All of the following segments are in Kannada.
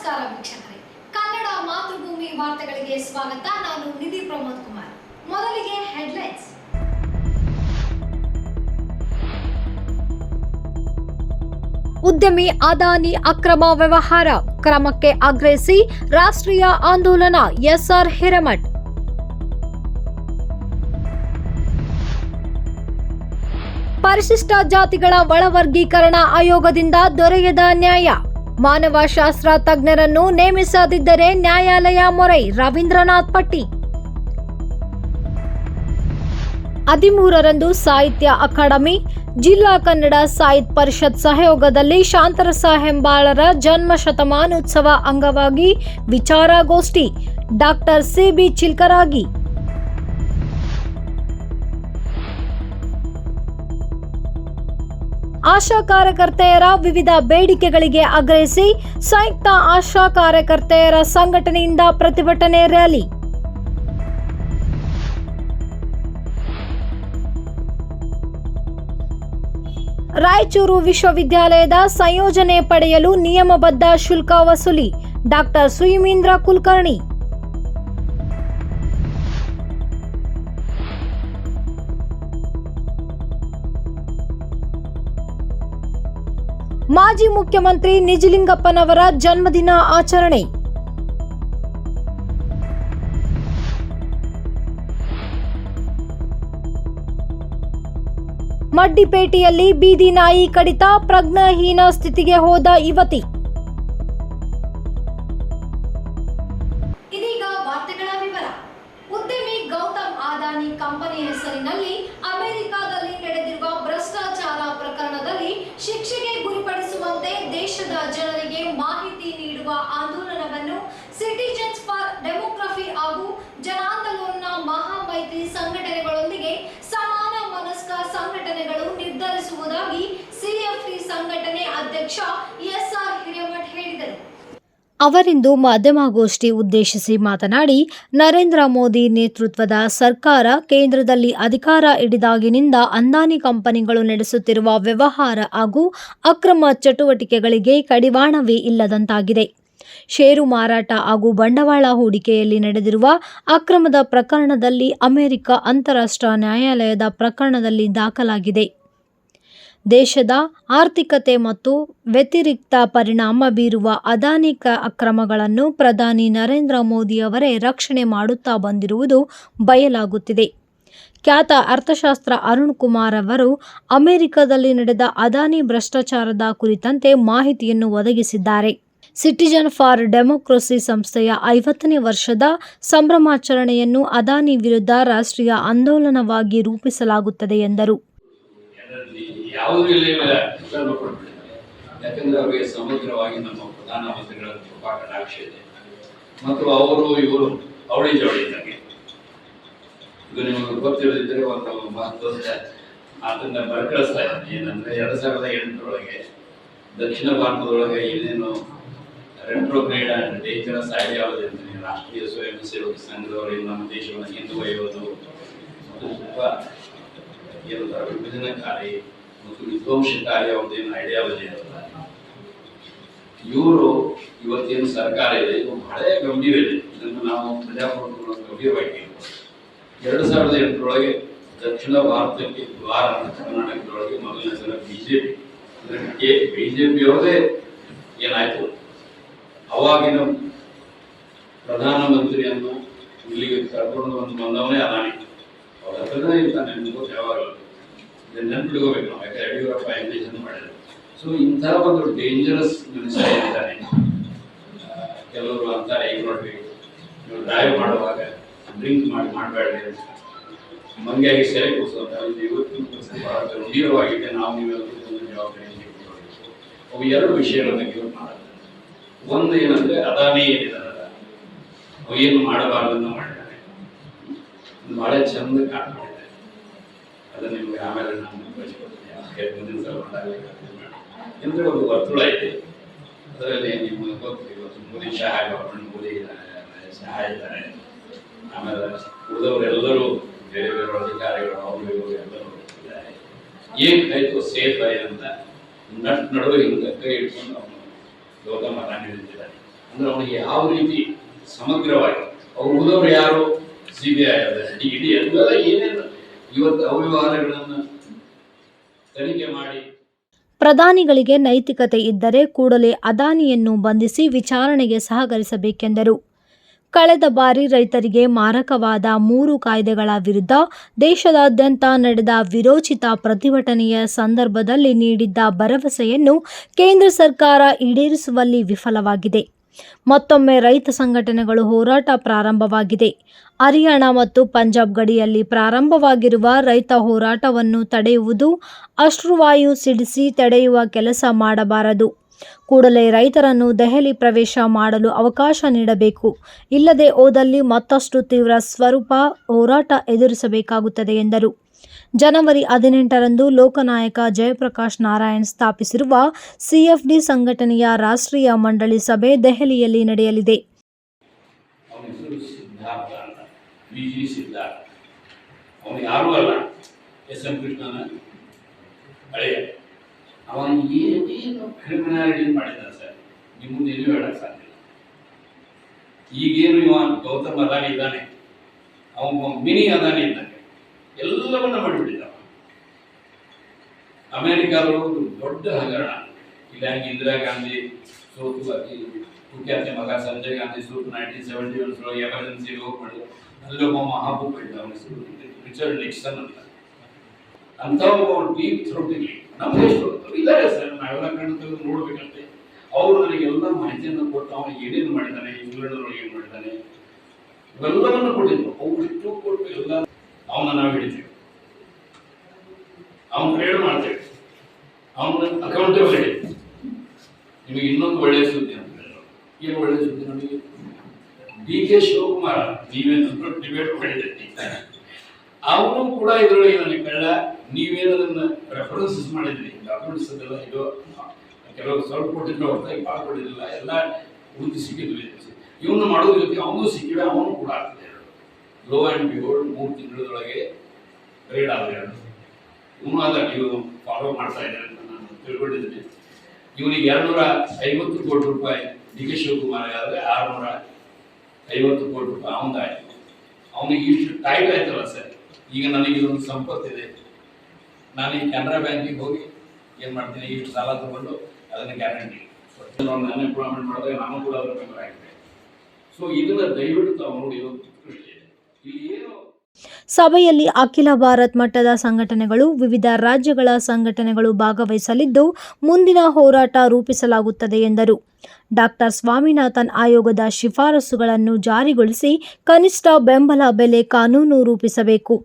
ನಮಸ್ಕಾರ ವೀಕ್ಷಕರೇ, ಕನ್ನಡ ಮಾತೃಭೂಮಿ ವಾರ್ತೆಗಳಿಗೆ ಸ್ವಾಗತ. ನಾನು ನಿಧಿ ಪ್ರಮೋದ್ ಕುಮಾರ್. ಮೊದಲಿಗೆ ಹೆಡ್ಲೈನ್ಸ್. ಉದ್ಯಮಿ ಅದಾನಿ ಅಕ್ರಮ ವ್ಯವಹಾರ ಕ್ರಮಕ್ಕೆ ಆಗ್ರಹಿಸಿ ರಾಷ್ಟ್ರೀಯ ಆಂದೋಲನ. ಎಸ್ಆರ್ ಹಿರೇಮಠ್. ಪರಿಶಿಷ್ಟ ಜಾತಿಗಳ ಒಳವರ್ಗೀಕರಣ ಆಯೋಗದಿಂದ ದೊರೆಯದ ನ್ಯಾಯ. ಮಾನವಶಾಸ್ತ್ರ ತಜ್ಞರನ್ನು ನೇಮಿಸದಿದ್ದರೆ ನ್ಯಾಯಾಲಯ ಮೊರೆ. ರವೀಂದ್ರನಾಥ್ ಪಟ್ಟಿ. 13ರಂದು ಸಾಹಿತ್ಯ ಅಕಾಡೆಮಿ, ಜಿಲ್ಲಾ ಕನ್ನಡ ಸಾಹಿತ್ಯ ಪರಿಷತ್ ಸಹಯೋಗದಲ್ಲಿ ಶಾಂತರಸ ಹೆಬ್ಬಾಳರ ಜನ್ಮ ಶತಮಾನೋತ್ಸವ ಅಂಗವಾಗಿ ವಿಚಾರಗೋಷ್ಠಿ. Doctor C B ಚಿಲ್ಕರಾಗಿ. ಆಶಾ ಕಾರ್ಯಕರ್ತೆಯರ ವಿವಿಧ ಬೇಡಿಕೆಗಳಿಗೆ ಆಗ್ರಹಿಸಿ ಸಂಯುಕ್ತ ಆಶಾ ಕಾರ್ಯಕರ್ತೆಯರ ಸಂಘಟನೆಯಿಂದ ಪ್ರತಿಭಟನೆ ರ್ಯಾಲಿ. ರಾಯಚೂರು ವಿಶ್ವವಿದ್ಯಾಲಯದ ಸಂಯೋಜನೆ ಪಡೆಯಲು ನಿಯಮಬದ್ಧ ಶುಲ್ಕ ವಸೂಲಿ. ಡಾಕ್ಟರ್ ಸುಯಮೀಂದ್ರ ಕುಲಕರ್ಣಿ. ಮಾಜಿ ಮುಖ್ಯಮಂತ್ರಿ ನಿಜಲಿಂಗಪ್ಪನವರ ಜನ್ಮದಿನ ಆಚರಣೆ. ಮಡ್ಡಿಪೇಟೆಯಲ್ಲಿ ಬೀದಿ ನಾಯಿ ಕಡಿತ, ಪ್ರಜ್ಞಾಹೀನ ಸ್ಥಿತಿಗೆ ಹೋದ ಯುವತಿ. ಇದೀಗ ವಾರ್ತೆಗಳ ವಿವರ. ಉದ್ಯಮಿ ಗೌತಮ್ ಅದಾನಿ ಕಂಪನಿ ಹೆಸರಿನಲ್ಲಿ ಅಮೆರಿಕದಲ್ಲಿ ನಡೆದಿರುವ ಭ್ರಷ್ಟಾಚಾರ ಪ್ರಕರಣದಲ್ಲಿ ಶಿಕ್ಷೆಗೆ ಗುರಿಪಡಿಸುವಂತೆ ದೇಶದ ಜನರಿಗೆ ಮಾಹಿತಿ ನೀಡುವ ಆಂದೋಲನವನ್ನು ಸಿಟಿಜನ್ಸ್ ಫಾರ್ ಡೆಮೋಕ್ರಸಿ ಹಾಗೂ ಜನಾಂದೋಲನ ಮಹಾಮೈತ್ರಿ ಸಂಘಟನೆಗಳೊಂದಿಗೆ ಸಮಾನ ಮನಸ್ಕ ಸಂಘಟನೆಗಳು ನಿರ್ಧರಿಸುವುದಾಗಿ ಸಿಎಫ್ಟಿ ಸಂಘಟನೆ ಅಧ್ಯಕ್ಷ ಎಸ್ಆರ್ ಹಿರೇಮಠ್ ಹೇಳಿದರು. ಅವರಿಂದು ಮಾಧ್ಯಮಗೋಷ್ಠಿ ಉದ್ದೇಶಿಸಿ ಮಾತನಾಡಿ, ನರೇಂದ್ರ ಮೋದಿ ನೇತೃತ್ವದ ಸರ್ಕಾರ ಕೇಂದ್ರದಲ್ಲಿ ಅಧಿಕಾರ ಹಿಡಿದಾಗಿನಿಂದ ಅದಾನಿ ಕಂಪನಿಗಳು ನಡೆಸುತ್ತಿರುವ ವ್ಯವಹಾರ ಹಾಗೂ ಅಕ್ರಮ ಚಟುವಟಿಕೆಗಳಿಗೆ ಕಡಿವಾಣವೇ ಇಲ್ಲದಂತಾಗಿದೆ. ಷೇರು ಮಾರಾಟ ಹಾಗೂ ಬಂಡವಾಳ ಹೂಡಿಕೆಯಲ್ಲಿ ನಡೆದಿರುವ ಅಕ್ರಮದ ಪ್ರಕರಣದಲ್ಲಿ ಅಮೆರಿಕ ಅಂತಾರಾಷ್ಟ್ರೀಯ ನ್ಯಾಯಾಲಯದ ಪ್ರಕರಣದಲ್ಲಿ ದಾಖಲಾಗಿದೆ. ದೇಶದ ಆರ್ಥಿಕತೆ ಮತ್ತು ವ್ಯತಿರಿಕ್ತ ಪರಿಣಾಮ ಬೀರುವ ಅದಾನಿ ಅಕ್ರಮಗಳನ್ನು ಪ್ರಧಾನಿ ನರೇಂದ್ರ ಮೋದಿ ಅವರೇ ರಕ್ಷಣೆ ಮಾಡುತ್ತಾ ಬಂದಿರುವುದು ಬಯಲಾಗುತ್ತಿದೆ. ಖ್ಯಾತ ಅರ್ಥಶಾಸ್ತ್ರ ಅರುಣ್ ಕುಮಾರ್ ಅವರು ಅಮೆರಿಕದಲ್ಲಿ ನಡೆದ ಅದಾನಿ ಭ್ರಷ್ಟಾಚಾರದ ಕುರಿತಂತೆ ಮಾಹಿತಿಯನ್ನು ಒದಗಿಸಿದ್ದಾರೆ. ಸಿಟಿಜನ್ ಫಾರ್ ಡೆಮೋಕ್ರಸಿ ಸಂಸ್ಥೆಯ 50ನೇ ವರ್ಷದ ಸಂಭ್ರಮಾಚರಣೆಯನ್ನು ಅದಾನಿ ವಿರುದ್ಧ ರಾಷ್ಟ್ರೀಯ ಆಂದೋಲನವಾಗಿ ರೂಪಿಸಲಾಗುತ್ತದೆ ಎಂದರು. ಯಾಕಂದ್ರೆ ಅವರಿಗೆ ಸಮಗ್ರವಾಗಿ ನಮ್ಮ ಪ್ರಧಾನಮಂತ್ರಿಗಳ ಕೃಪಾ ಕಟಾಕ್ಷ ಇದೆ ಮತ್ತು ಅವರು ಇವರು ಅವಳಿ ಜವಳಿ ಇದ್ದಂಗೆ. ಇದು ನಿಮಗೆ ಗೊತ್ತಿರದಿದ್ದರೆ ಒಂದು ಮಹತ್ವದ ಮಾತನ್ನ ಬರ್ಕಳಿಸ್ತಾ ಇದ್ದೀನಿ. ಏನಂದ್ರೆ 2008ರೊಳಗೆ ದಕ್ಷಿಣ ಭಾರತದೊಳಗೆ ಏನೇನು ರೆಟ್ರೋಗ್ರೇಡ್ ಅಂಡ್ ಡೇಂಜರಸ್ ಐಡಿಯಾಲಜಿ ಅಂತ ರಾಷ್ಟ್ರೀಯ ಸ್ವಯಂ ಸೇವಕ ಸಂಘದವರಿಂದ ನಮ್ಮ ದೇಶವನ್ನು ಹಿಂದೆ ಒಯ್ಯೋದು ಮತ್ತು ಸ್ವಲ್ಪ ಏನಂತಾರೆ ವಿಭಜನಕಾರಿ ಮತ್ತು ವಿಧ್ವಂಸಕಾರಿ ಅವ್ರದ್ದೇನು ಐಡಿಯಾಲಜಿ ಇರಲ್ಲ. ಇವರು ಇವತ್ತೇನು ಸರ್ಕಾರ ಇದೆ ಇದು ಬಹಳ ಗಂಭೀರ ಇದೆ. ಇದನ್ನು ನಾವು ಪ್ರಜಾಪ್ರಭುತ್ವ ಗಂಭೀರವಾಗಿ 2008ರೊಳಗೆ ದಕ್ಷಿಣ ಭಾರತಕ್ಕೆ ದ್ವಾರ ಕರ್ನಾಟಕದೊಳಗೆ ಮೊದಲನೇ ಸಲ ಬಿಜೆಪಿಯವರದೇ ಏನಾಯ್ತು, ಅವಾಗಿನ ಪ್ರಧಾನಮಂತ್ರಿಯನ್ನು ಇಲ್ಲಿಗೆ ಕರ್ಕೊಂಡು ಬಂದವನೇ ಅದಾನಿ. ಅವ್ರ ಹತ್ರನೇ ಇರ್ತಾನೆ ನಿಮ್ಗೆ ಯಾವಾಗಲೂ ನೆನ್ಪಿಡ್ಕೋಬೇಕು ನಾವು. ಯಾಕಂದ್ರೆ ಯಡಿಯೂರಪ್ಪ ಎಂದೇಶನ್ ಮಾಡಿದ್ರು. ಸೊ ಇಂಥ ಒಂದು ಡೇಂಜರಸ್ ಮನುಷ್ಯ ಇರ್ತಾನೆ. ಕೆಲವರು ಅಂತಾರೆ, ಈಗ ನೋಡ್ರಿ ನೀವು ಡ್ರೈವ್ ಮಾಡುವಾಗ ಡ್ರಿಂಕ್ ಮಾಡಬೇಡ್ರಿ ಅಂತ ಮಂಗ್ಯಾಗಿ ಸೆರೆ ಕೂರಿಸೋದು ಇವತ್ತು ಬಹಳ ಗಂಭೀರವಾಗಿದೆ. ನಾವು ನೀವೆಲ್ಲರೂ ಜವಾಬ್ದಾರಿ ಅವು ಎರಡು ವಿಷಯಗಳನ್ನ ಇವ್ರು ಮಾಡೋದು. ಒಂದು ಏನಂದ್ರೆ ಅದಾನಿ ಏನಿದಾರಲ್ಲ ಅವು ಏನು ಮಾಡಬಾರ್ದನ್ನ ಮಾಡಿದ್ದಾನೆ, ಬಹಳ ಚಂದ ಕಾಣ್ಕೊಂಡಿದೆ. ಅದನ್ನ ನಿಮ್ಗೆ ಆಮೇಲೆ ನಾನು ಮುಂದಿನ ಸಲ ಅಂದ್ರೆ ಒಂದು ವರ್ತುಳ ಇದೆ. ಅದರಲ್ಲಿ ನಿಮ್ಗೆ ಗೊತ್ತು, ಇವತ್ತು ಮೋದಿ ಸಹಾಯ ಮೋದಿ ಸಹಾಯ ಇದ್ದಾರೆ. ಆಮೇಲೆ ಉಳಿದವರೆಲ್ಲರೂ ಬೇರೆ ಬೇರೆ ಅಧಿಕಾರಿಗಳು ಅವರು ಇವರು ಎಲ್ಲರೂ ಇದ್ದಾರೆ. ಏಕಾಯ್ತು ಸೇಫ್ ಆಯ್ತು ಅಂತ ನಡುವೆ ಹಿಂಗೆ ಕೈ ಇಟ್ಕೊಂಡು ಅವನು ಗೌತಮ್ ಅದಾನಿ ನಿಂತಿದ್ದಾನೆ. ಅಂದ್ರೆ ಅವನಿಗೆ ಯಾವ ರೀತಿ ಸಮಗ್ರವಾಗಿ ಅವ್ರು ಉಳಿದವರು ಯಾರು CBI ಇಡಿ ಅದೆಲ್ಲ ಏನೇನು ಇವತ್ತು ಅವ್ಯವಹಾರಗಳನ್ನು ತನಿಖೆ ಮಾಡಿ. ಪ್ರಧಾನಿಗಳಿಗೆ ನೈತಿಕತೆ ಇದ್ದರೆ ಕೂಡಲೇ ಅದಾನಿಯನ್ನು ಬಂಧಿಸಿ ವಿಚಾರಣೆಗೆ ಸಹಕರಿಸಬೇಕೆಂದರು. ಕಳೆದ ಬಾರಿ ರೈತರಿಗೆ ಮಾರಕವಾದ 3 ಕಾಯ್ದೆಗಳ ವಿರುದ್ಧ ದೇಶದಾದ್ಯಂತ ನಡೆದ ವಿರೋಚಿತ ಪ್ರತಿಭಟನೆಯ ಸಂದರ್ಭದಲ್ಲಿ ನೀಡಿದ್ದ ಭರವಸೆಯನ್ನು ಕೇಂದ್ರ ಸರ್ಕಾರ ಈಡೇರಿಸುವಲ್ಲಿ ವಿಫಲವಾಗಿದೆ. ಮತ್ತೊಮ್ಮೆ ರೈತ ಸಂಘಟನೆಗಳು ಹೋರಾಟ ಪ್ರಾರಂಭವಾಗಿದೆ. ಹರಿಯಾಣ ಮತ್ತು ಪಂಜಾಬ್ ಗಡಿಯಲ್ಲಿ ಪ್ರಾರಂಭವಾಗಿರುವ ರೈತ ಹೋರಾಟವನ್ನು ತಡೆಯುವುದು ಅಶ್ರುವಾಯು ಸಿಡಿಸಿ ತಡೆಯುವ ಕೆಲಸ ಮಾಡಬಾರದು. ಕೂಡಲೇ ರೈತರನ್ನು ದೆಹಲಿ ಪ್ರವೇಶ ಮಾಡಲು ಅವಕಾಶ ನೀಡಬೇಕು. ಇಲ್ಲದೆ ಹೋದಲ್ಲಿ ಮತ್ತಷ್ಟು ತೀವ್ರ ಸ್ವರೂಪ ಹೋರಾಟ ಎದುರಿಸಬೇಕಾಗುತ್ತದೆ ಎಂದರು. ಜನವರಿ 18ರಂದು ಲೋಕನಾಯಕ ಜಯಪ್ರಕಾಶ್ ನಾರಾಯಣ್ ಸ್ಥಾಪಿಸಿರುವ CFD ಸಂಘಟನೆಯ ರಾಷ್ಟ್ರೀಯ ಮಂಡಳಿ ಸಭೆ ದೆಹಲಿಯಲ್ಲಿ ನಡೆಯಲಿದೆ. ಅವನು ಏನೇನು ಕ್ರಿಮಿನಾಲಿಟಿ ಮಾಡಿದ್ದಾನೆ ಸರ್, ನಿಮ್ಮ ಮುಂದೆ ಏನು ಹೇಳಕ್ ಸಾಧ್ಯ ಇಲ್ಲ. ಈಗೇನು ಇವ ಗೌತಮ್ ಅದಾನಿ ಇದ್ದಾನೆ, ಅವನ ಮಿನಿ ಅದಾನಿ ಇದ್ದಾನೆ, ಎಲ್ಲವನ್ನ ಮಾಡಿಬಿಟ್ಟಿದ್ದಾವ. ಅಮೆರಿಕಾದವರು ದೊಡ್ಡ ಹಗರಣ. ಇಲ್ಲ ಇಂದಿರಾ ಗಾಂಧಿ ಸೋತು ಕುಖ್ಯಾತಿ ಮಗ ಸಂಜಯ್ ಗಾಂಧಿ ಸೋತು 1971 ಎಮರ್ಜೆನ್ಸಿ ಹೋಗಿ ಮಾಡಿದ್ರು. ಅಲ್ಲೊಬ್ಬ ಮಹಾಬೂಬ್ ಇದ್ದ, ಅವನ ಹೆಸರು ರಿಚರ್ಡ್ ನಿಕ್ಸನ್ ಅಂತ. ಅಂತ ಡೀಪ್ ಥ್ರೋಟಿಗೆ ನಮ್ಮ ದೇಶದವರು ಇದ್ದಾರೆ ಸರ್, ನಾವೆಲ್ಲ ಕಣ್ಣು ತೆಗೆದು ನೋಡ್ಬೇಕಂತೆ. ಅವರು ನನಗೆಲ್ಲ ಮಾಹಿತಿಯನ್ನು ಕೊಟ್ಟು ಅವನಿಗೆ ಏನೇನು ಮಾಡಿದ್ದಾನೆ, ಇಂಗ್ಲೆಂಡ್ನೊಳಗೆ ಏನು ಮಾಡಿದ್ದಾನೆ ಇವೆಲ್ಲವನ್ನು ಕೊಟ್ಟಿದ್ರು. ಅಷ್ಟು ಕೊಟ್ಟು ಎಲ್ಲ ಅವನ್ನ ನಾವು ಹಿಡಿತೇವೆ, ಅವನ ರೇಡ್ ಮಾಡ್ತೇವೆ, ಅವನ ಅಕೌಂಟೇಬಲ್ ಹಿಡಿತೇವೆ. ನಿಮಗೆ ಇನ್ನೊಂದು ಒಳ್ಳೆಯ ಸುದ್ದಿ ಅಂತ ಹೇಳಿದ್ರು. ಏನು ಒಳ್ಳೆಯ ಸುದ್ದಿ ನಮಗೆ? DK ಶಿವಕುಮಾರ್ ನೀವೇನು ಡಿಬೇಟ್ ಮಾಡಿದ್ದೀರಿ, ಅವನು ಕೂಡ ಇದರೊಳಗೆ ನನಗೆ ಕಳ್ಳ, ನೀವೇನದನ್ನ ರೆಫರೆನ್ಸಸ್ ಮಾಡಿದ್ರಿ, ಡಾಕ್ಯುಮೆಂಟ್ಸ್ ಅದೆಲ್ಲ ಇದು ಕೆಲವರು ಸ್ವಲ್ಪ ಕೊಟ್ಟಿದ್ರು, ಹೊರತಾಗಿ ಭಾಳ ಕೊಟ್ಟಿದ್ದಿಲ್ಲ, ಎಲ್ಲ ಉಳಿದು ಸಿಕ್ಕಿದ್ವಿ. ಇವನು ಮಾಡೋದ್ರ ಜೊತೆ ಅವನು ಸಿಕ್ಕಿವೆ, ಅವನು ಕೂಡ ಆಗ್ತದೆ. ಲೋ ಆ್ಯಂಡ್ ಬಿಗೋಲ್ಡ್ 3 ತಿಂಗಳೊಳಗೆ ರೇಡ್ ಆದರೆ ಇವನು ಅದ ನೀವು ಫಾಲೋ ಮಾಡ್ತಾ ಇದ್ದಾರೆ ಅಂತ ನಾನು ತಿಳ್ಕೊಂಡಿದ್ದೀನಿ. ಇವನಿಗೆ 250 ಕೋಟಿ ರೂಪಾಯಿ DK ಶಿವಕುಮಾರ್ ಆದರೆ 650 ಕೋಟಿ ರೂಪಾಯಿ ಅವನದಾಯಿತು. ಅವನಿಗೆ ಇಷ್ಟು ಟೈಟ್ ಆಯ್ತಲ್ಲ ಸರ್. ಈಗ ನನಗೆ ಇದೊಂದು ಸಂಪತ್ತಿದೆ, ನಾನು ಈ ಕೆನರಾ ಬ್ಯಾಂಕಿಗೆ ಹೋಗಿ ಏನು ಮಾಡ್ತೀನಿ, ಇಷ್ಟು ಸಾಲ ತಗೊಂಡು ಅದನ್ನು ಗ್ಯಾರಂಟಿ ಅನ್ಎಂಪ್ಲಾಯ್ಮೆಂಟ್ ಮಾಡಿದಾಗ ನಾನು ಕೂಡ ಅದರ ಮೆಂಬರ್ ಆಗಿದ್ದೆ. ಸೊ ಇದನ್ನ ದಯವಿಟ್ಟು ತಾವು ನೋಡಿ, ಇದೊಂದು ಉತ್ಕೃಷ್ಟ ಇದೆ. ಇಲ್ಲಿ ಏನು ಸಭೆಯಲ್ಲಿ ಅಖಿಲ ಭಾರತ್ ಮಟ್ಟದ ಸಂಘಟನೆಗಳು, ವಿವಿಧ ರಾಜ್ಯಗಳ ಸಂಘಟನೆಗಳು ಭಾಗವಹಿಸಲಿದ್ದು ಮುಂದಿನ ಹೋರಾಟ ರೂಪಿಸಲಾಗುತ್ತದೆ ಎಂದರು. ಡಾಕ್ಟರ್ ಸ್ವಾಮಿನಾಥನ್ ಆಯೋಗದ ಶಿಫಾರಸುಗಳನ್ನು ಜಾರಿಗೊಳಿಸಿ ಕನಿಷ್ಠ ಬೆಂಬಲ ಬೆಲೆ ಕಾನೂನು ರೂಪಿಸಬೇಕು.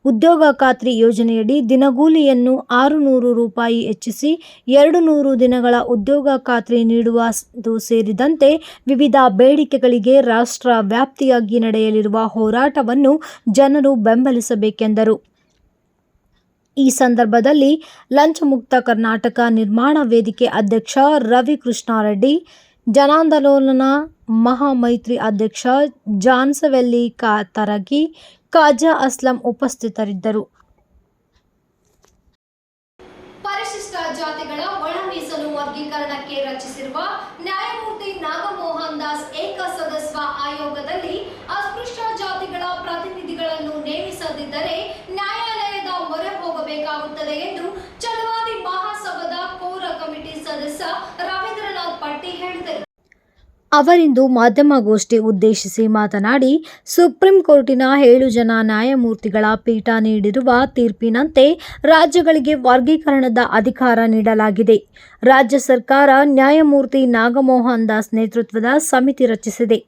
ಉದ್ಯೋಗ ಖಾತ್ರಿ ಯೋಜನೆಯಡಿ ದಿನಗೂಲಿಯನ್ನು 600 ರೂಪಾಯಿ ಹೆಚ್ಚಿಸಿ 200 ದಿನಗಳ ಉದ್ಯೋಗ ಖಾತ್ರಿ ನೀಡುವುದು ಸೇರಿದಂತೆ ವಿವಿಧ ಬೇಡಿಕೆಗಳಿಗೆ ರಾಷ್ಟ್ರ ವ್ಯಾಪ್ತಿಯಾಗಿ ನಡೆಯಲಿರುವ ಹೋರಾಟವನ್ನು ಜನರು ಬೆಂಬಲಿಸಬೇಕೆಂದರು. ಈ ಸಂದರ್ಭದಲ್ಲಿ ಲಂಚಮುಕ್ತ ಕರ್ನಾಟಕ ನಿರ್ಮಾಣ ವೇದಿಕೆ ಅಧ್ಯಕ್ಷ ರವಿ ಕೃಷ್ಣಾರೆಡ್ಡಿ, ಜನಾಂದೋಲನ ಮಹಾಮೈತ್ರಿ ಅಧ್ಯಕ್ಷ ಜಾನ್ಸವೆಲ್ಲಿ ತರಗಿ, ಖಾಜಾ ಅಸ್ಲಂ ಉಪಸ್ಥಿತರಿದ್ದರು. ಪರಿಶಿಷ್ಟ ಜಾತಿಗಳ ಒಳ ಮೀಸಲು ವರ್ಗೀಕರಣಕ್ಕೆ ರಚಿಸಿರುವ ನ್ಯಾಯಮೂರ್ತಿ ನಾಗಮೋಹನ್ ದಾಸ್ ಏಕಸದಸ್ಯ ಆಯೋಗದಲ್ಲಿ ಅಸ್ಪೃಶ್ಯ ಜಾತಿಗಳ ಪ್ರತಿನಿಧಿಗಳನ್ನು ನೇಮಿಸದಿದ್ದರೆ ನ್ಯಾಯಾಲಯದ ಮೊರೆ ಹೋಗಬೇಕಾಗುತ್ತದೆ ಎಂದು ಚಲವಾದಿ ಮಹಾಸಭಾದ ಕೋರ್ ಕಮಿಟಿ ಸದಸ್ಯ ರವೀಂದ್ರನಾಥ್ ಪಟ್ಟಿ ಹೇಳಿದರು. ಅವರಿಂದು ಮಾಧ್ಯಮಗೋಷ್ಠಿ ಉದ್ದೇಶಿಸಿ ಮಾತನಾಡಿ, ಸುಪ್ರೀಂ ಕೋರ್ಟಿನ 7 ಜನ ನ್ಯಾಯಮೂರ್ತಿಗಳ ಪೀಠ ನೀಡಿರುವ ತೀರ್ಪಿನಂತೆ ರಾಜ್ಯಗಳಿಗೆ ವರ್ಗೀಕರಣದ ಅಧಿಕಾರ ನೀಡಲಾಗಿದೆ. ರಾಜ್ಯ ಸರ್ಕಾರ ನ್ಯಾಯಮೂರ್ತಿ ನಾಗಮೋಹನ್ ದಾಸ್ ನೇತೃತ್ವದ ಸಮಿತಿ ರಚಿಸಿದೆ.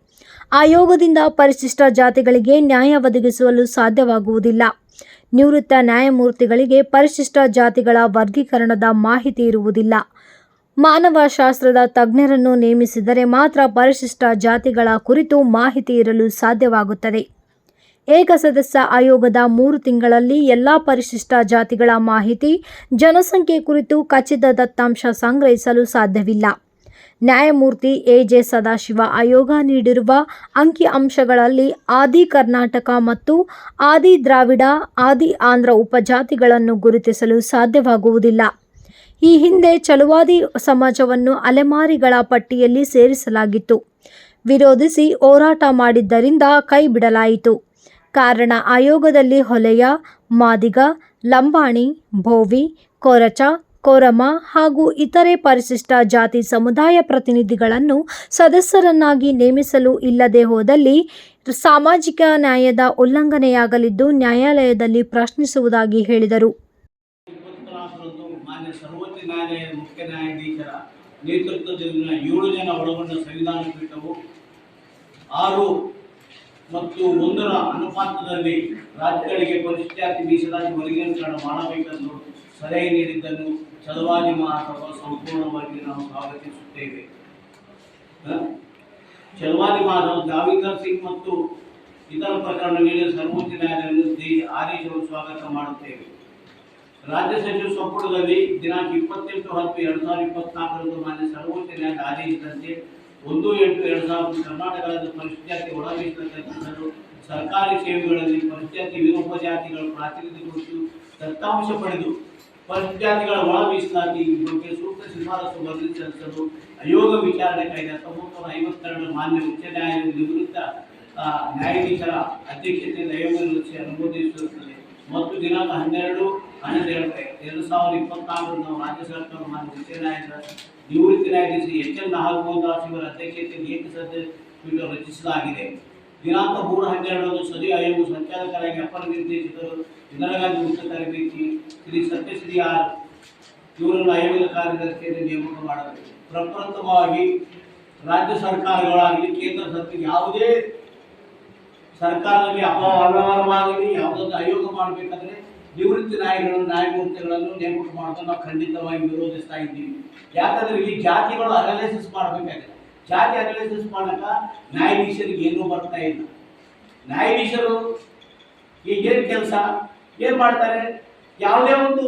ಆಯೋಗದಿಂದ ಪರಿಶಿಷ್ಟ ಜಾತಿಗಳಿಗೆ ನ್ಯಾಯ ಒದಗಿಸಲು ಸಾಧ್ಯವಾಗುವುದಿಲ್ಲ. ನಿವೃತ್ತ ನ್ಯಾಯಮೂರ್ತಿಗಳಿಗೆ ಪರಿಶಿಷ್ಟ ಜಾತಿಗಳ ವರ್ಗೀಕರಣದ ಮಾಹಿತಿ ಇರುವುದಿಲ್ಲ. ಮಾನವಶಾಸ್ತ್ರದ ತಜ್ಞರನ್ನು ನೇಮಿಸಿದರೆ ಮಾತ್ರ ಪರಿಶಿಷ್ಟ ಜಾತಿಗಳ ಕುರಿತು ಮಾಹಿತಿ ಇರಲು ಸಾಧ್ಯವಾಗುತ್ತದೆ. ಏಕಸದಸ್ಯ ಆಯೋಗದ 3 ತಿಂಗಳಲ್ಲಿ ಎಲ್ಲ ಪರಿಶಿಷ್ಟ ಜಾತಿಗಳ ಮಾಹಿತಿ, ಜನಸಂಖ್ಯೆ ಕುರಿತು ಖಚಿತ ದತ್ತಾಂಶ ಸಂಗ್ರಹಿಸಲು ಸಾಧ್ಯವಿಲ್ಲ. ನ್ಯಾಯಮೂರ್ತಿ AJ ಸದಾಶಿವ ಆಯೋಗ ನೀಡಿರುವ ಅಂಕಿಅಂಶಗಳಲ್ಲಿ ಆದಿ ಕರ್ನಾಟಕ ಮತ್ತು ಆದಿ ದ್ರಾವಿಡ, ಆದಿ ಆಂಧ್ರ ಉಪಜಾತಿಗಳನ್ನು ಗುರುತಿಸಲು ಸಾಧ್ಯವಾಗುವುದಿಲ್ಲ. ಈ ಹಿಂದೆ ಚಲುವಾದಿ ಸಮಾಜವನ್ನು ಅಲೆಮಾರಿಗಳ ಪಟ್ಟಿಯಲ್ಲಿ ಸೇರಿಸಲಾಗಿತ್ತು. ವಿರೋಧಿಸಿ ಹೋರಾಟ ಮಾಡಿದ್ದರಿಂದ ಕೈಬಿಡಲಾಯಿತು. ಕಾರಣ ಆಯೋಗದಲ್ಲಿ ಹೊಲೆಯ, ಮಾದಿಗ, ಲಂಬಾಣಿ, ಭೋವಿ, ಕೊರಚ, ಕೊರಮ ಹಾಗೂ ಇತರೆ ಪರಿಶಿಷ್ಟ ಜಾತಿ ಸಮುದಾಯ ಪ್ರತಿನಿಧಿಗಳನ್ನು ಸದಸ್ಯರನ್ನಾಗಿ ನೇಮಿಸಲು ಇಲ್ಲದೆ ಹೋದಲ್ಲಿ ಸಾಮಾಜಿಕ ನ್ಯಾಯದ ಉಲ್ಲಂಘನೆಯಾಗಲಿದ್ದು ನ್ಯಾಯಾಲಯದಲ್ಲಿ ಪ್ರಶ್ನಿಸುವುದಾಗಿ ಹೇಳಿದರು. ಮಾನ್ಯ ಸರ್ವೋಚ್ಚ ನ್ಯಾಯಾಲಯದ ಮುಖ್ಯ ನ್ಯಾಯಾಧೀಶರ ನೇತೃತ್ವದಲ್ಲಿನ 7 ಜನ ಒಳಗೊಂಡ ಸಂವಿಧಾನ ಪೀಠವು 6 ಮತ್ತು 1ರ ಅನುಪಾತದಲ್ಲಿ ರಾಜ್ಯಗಳಿಗೆ ಪರಿಶಿಷ್ಟ ಜಾತಿ ಮೀಸಲಾತಿ ವರ್ಗೀಕರಣ ಮಾಡಬೇಕೆಂದು ಸಲಹೆ ನೀಡಿದ್ದನ್ನು ಛಲವಾದಿ ಮಹಾಸಭಾ ಸಂಪೂರ್ಣವಾಗಿ ನಾವು ಸ್ವಾಗತಿಸುತ್ತೇವೆ. ಛಲವಾದಿ ಮಹಾಸಭಾ ಜಾವೇದರ್ ಸಿಂಗ್ ಮತ್ತು ಇತರ ಪ್ರಕರಣಗಳಿಗೆ ಸರ್ವೋಚ್ಚ ನ್ಯಾಯಾಲಯದ ಆದೇಶವನ್ನು ಸ್ವಾಗತ ಮಾಡುತ್ತೇವೆ. ರಾಜ್ಯ ಸಚಿವ ಸಂಪುಟದಲ್ಲಿ ದಿನಾಂಕ 28/10/2024 ಮಾನ್ಯ ಸರ್ವೋಚ್ಚ ನ್ಯಾಯಾಲಯದ ಆದೇಶದಂತೆ 1/8/2000 ಕರ್ನಾಟಕ ರಾಜ್ಯದ ಪರಿಶಿಷ್ಟ ಜಾತಿ ಒಳ ಮೀಸಲಾತಿ ಸರ್ಕಾರಿ ಸೇವೆಗಳಲ್ಲಿ ಪರಿಶಿಷ್ಟ ಜಾತಿ ವಿರೂಪ ಜಾತಿಗಳ ಪ್ರಾತಿನಿಧ್ಯ ಕುರಿತು ದತ್ತಾಂಶ ಪಡೆದು ಪರಿಶಿಷ್ಟ ಜಾತಿಗಳ ಒಳ ಮೀಸಲಾತಿ ಬಗ್ಗೆ ಸೂಕ್ತ ಶಿಫಾರಸು ವರದಿ ಸಲ್ಲಿಸಲು ಆಯೋಗ ವಿಚಾರಣೆ ಕಾಯ್ದೆ 1952 ಮಾನ್ಯ ಉಚ್ಚ ನ್ಯಾಯಾಲಯದ ನಿವೃತ್ತ ನ್ಯಾಯಾಧೀಶರ ಅಧ್ಯಕ್ಷತೆಯಲ್ಲಿ ಆಯೋಗದಲ್ಲಿ ಅನುಮೋದಿಸುತ್ತದೆ ಮತ್ತು ದಿನಾಂಕ 12/12/2024 ರಾಜ್ಯ ಸರ್ಕಾರ ಮಾನ್ಯ ಉಚ್ಚ ನ್ಯಾಯಾಲಯದ ನಿವೃತ್ತ ನ್ಯಾಯಾಧೀಶ ಎಚ್.ಎನ್. ನಾಗಮೋಹನ್ ಇವರ ಅಧ್ಯಕ್ಷತೆಯಲ್ಲಿ ಏಕಸದಸ್ಯ ಪೀಠ ರಚಿಸಲಾಗಿದೆ. ದಿನಾಂಕ 3/12 ಸದರಿ ಆಯೋಗ ಸಂಚಾಲಕರಾಗಿ ಅಪರ ನಿರ್ದೇಶಕರು ಇಂದಿರಾ ಗಾಂಧಿ ಮುಕ್ತ ತರಬೇತಿ ಶ್ರೀ ಸತ್ಯಶ್ರೀ ಆರ್ ಇವರನ್ನು ಆಯೋಗದ ಕಾರ್ಯದರ್ಶಿಯನ್ನು ನೇಮಕ ಮಾಡಬೇಕು. ಪ್ರಪ್ರಥಮವಾಗಿ ರಾಜ್ಯ ಸರ್ಕಾರಗಳಾಗಲಿ ಕೇಂದ್ರ ಸರ್ಕಾರ ಯಾವುದೇ ಸರ್ಕಾರದಲ್ಲಿ ಅವ್ಯವಹಾರವಾಗಲಿ ಯಾವುದೊಂದು ಆಯೋಗ ಮಾಡಬೇಕಾದ್ರೆ ನಿವೃತ್ತಿ ನ್ಯಾಯಮೂರ್ತಿಗಳನ್ನು ನೇಮಕ ಮಾಡೋದು ನಾವು ಖಂಡಿತವಾಗಿ ವಿರೋಧಿಸ್ತಾ ಇದ್ದೀವಿ. ಯಾಕಂದ್ರೆ ಈ ಜಾತಿಗಳು ಅನಾಲಿಸಿಸ್ ಮಾಡಬೇಕಾಗಿದೆ. ಜಾತಿ ಅನಾಲಿಸಿಸ್ ಮಾಡಕ ನ್ಯಾಯಾಧೀಶರಿಗೆ ಏನೂ ಬರ್ತಾ ಇಲ್ಲ. ನ್ಯಾಯಾಧೀಶರು ಈಗೇನು ಕೆಲಸ ಏನು ಮಾಡ್ತಾರೆ, ಯಾವುದೇ ಒಂದು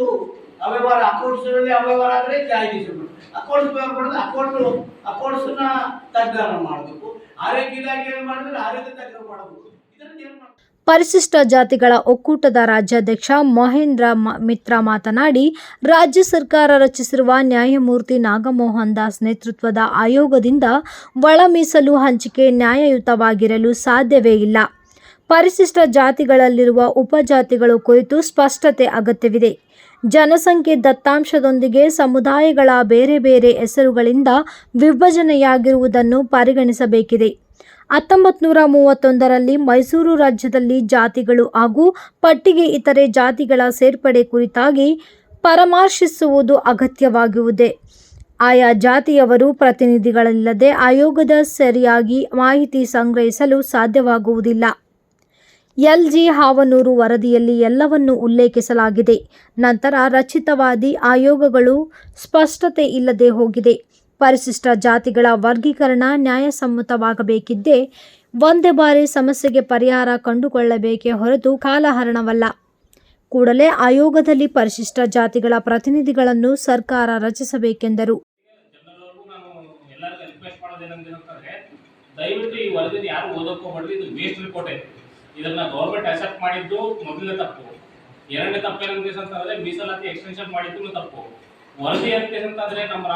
ಅವ್ಯವಹಾರ ಅಕೌಂಟ್ಸ್ಗಳಲ್ಲಿ ಅವ್ಯವಹಾರ ಆದರೆ ನ್ಯಾಯಾಧೀಶರು ಅಕೌಂಟ್ಸ್ ಮಾಡೋದು ಅಕೌಂಟ್ಸ್ನ ತಜ್ಞರ ಮಾಡಬೇಕು. ಆರೋಗ್ಯ ಇಲಾಖೆ ಏನು ಮಾಡಿದ್ರೆ ಆರೋಗ್ಯ ತಜ್ಞರು ಮಾಡಬೇಕು. ಇದರಲ್ಲಿ ಏನು ಮಾಡ್ತಾರೆ? ಪರಿಶಿಷ್ಟ ಜಾತಿಗಳ ಒಕ್ಕೂಟದ ರಾಜ್ಯಾಧ್ಯಕ್ಷ ಮಹೇಂದ್ರ ಮಿತ್ರ ಮಾತನಾಡಿ, ರಾಜ್ಯ ಸರ್ಕಾರ ರಚಿಸಿರುವ ನ್ಯಾಯಮೂರ್ತಿ ನಾಗಮೋಹನ್ ದಾಸ್ ನೇತೃತ್ವದ ಆಯೋಗದಿಂದ ಒಳ ಮೀಸಲು ಹಂಚಿಕೆ ನ್ಯಾಯಯುತವಾಗಿರಲು ಸಾಧ್ಯವೇ ಇಲ್ಲ. ಪರಿಶಿಷ್ಟ ಜಾತಿಗಳಲ್ಲಿರುವ ಉಪಜಾತಿಗಳು ಕುರಿತು ಸ್ಪಷ್ಟತೆ ಅಗತ್ಯವಿದೆ. ಜನಸಂಖ್ಯೆ ದತ್ತಾಂಶದೊಂದಿಗೆ ಸಮುದಾಯಗಳ ಬೇರೆ ಬೇರೆ ಹೆಸರುಗಳಿಂದ ವಿಭಜನೆಯಾಗಿರುವುದನ್ನು ಪರಿಗಣಿಸಬೇಕಿದೆ. 1931ರಲ್ಲಿ ಮೈಸೂರು ರಾಜ್ಯದಲ್ಲಿ ಜಾತಿಗಳು ಹಾಗೂ ಪಟ್ಟಿಗೆ ಇತರೆ ಜಾತಿಗಳ ಸೇರ್ಪಡೆ ಕುರಿತಾಗಿ ಪರಾಮರ್ಶಿಸುವುದು ಅಗತ್ಯವಾಗುವುದೇ. ಆಯಾ ಜಾತಿಯವರು ಪ್ರತಿನಿಧಿಗಳಿಲ್ಲದೆ ಆಯೋಗದ ಸರಿಯಾಗಿ ಮಾಹಿತಿ ಸಂಗ್ರಹಿಸಲು ಸಾಧ್ಯವಾಗುವುದಿಲ್ಲ. ಎಲ್.ಜಿ. ಹಾವನೂರು ವರದಿಯಲ್ಲಿ ಎಲ್ಲವನ್ನೂ ಉಲ್ಲೇಖಿಸಲಾಗಿದೆ. ನಂತರ ರಚಿತವಾದಿ ಆಯೋಗಗಳು ಸ್ಪಷ್ಟತೆ ಇಲ್ಲದೆ ಹೋಗಿದೆ. ಪರಿಶಿಷ್ಟ ಜಾತಿಗಳ ವರ್ಗೀಕರಣ ನ್ಯಾಯಸಮ್ಮತವಾಗಬೇಕಿದ್ದೇ ಒಂದೇ ಬಾರಿ ಸಮಸ್ಯೆಗೆ ಪರಿಹಾರ ಕಂಡುಕೊಳ್ಳಬೇಕೇ ಹೊರತು ಕಾಲಹರಣವಲ್ಲ. ಕೂಡಲೇ ಆಯೋಗದಲ್ಲಿ ಪರಿಶಿಷ್ಟ ಜಾತಿಗಳ ಪ್ರತಿನಿಧಿಗಳನ್ನು ಸರ್ಕಾರ ರಚಿಸಬೇಕೆಂದರು. ದಯವಿಟ್ಟು ಈ ವರದಿ ಯಾರು ಓದೋಕೆ ಹೋಗಬೇಡಿ. ಇದು ವೇಸ್ಟ್ ರಿಪೋರ್ಟ್. ಇದನ್ನ ಗೌರ್ಮೆಂಟ್ ಅಕ್ಸೆಪ್ಟ್ ಮಾಡಿದ್ದು ಮೊದಲನೇ ತಪ್ಪು. ಎರಡನೇ ತಪ್ಪೇನಂತಂದ್ರೆ ಮೀಸಲಾತಿ ಎಕ್ಸ್ಟೆನ್ಷನ್ ಮಾಡಿದ್ದು ತಪ್ಪು. ವರದಿ ಅಂತಂದ್ರೆ ನಮ್ಮ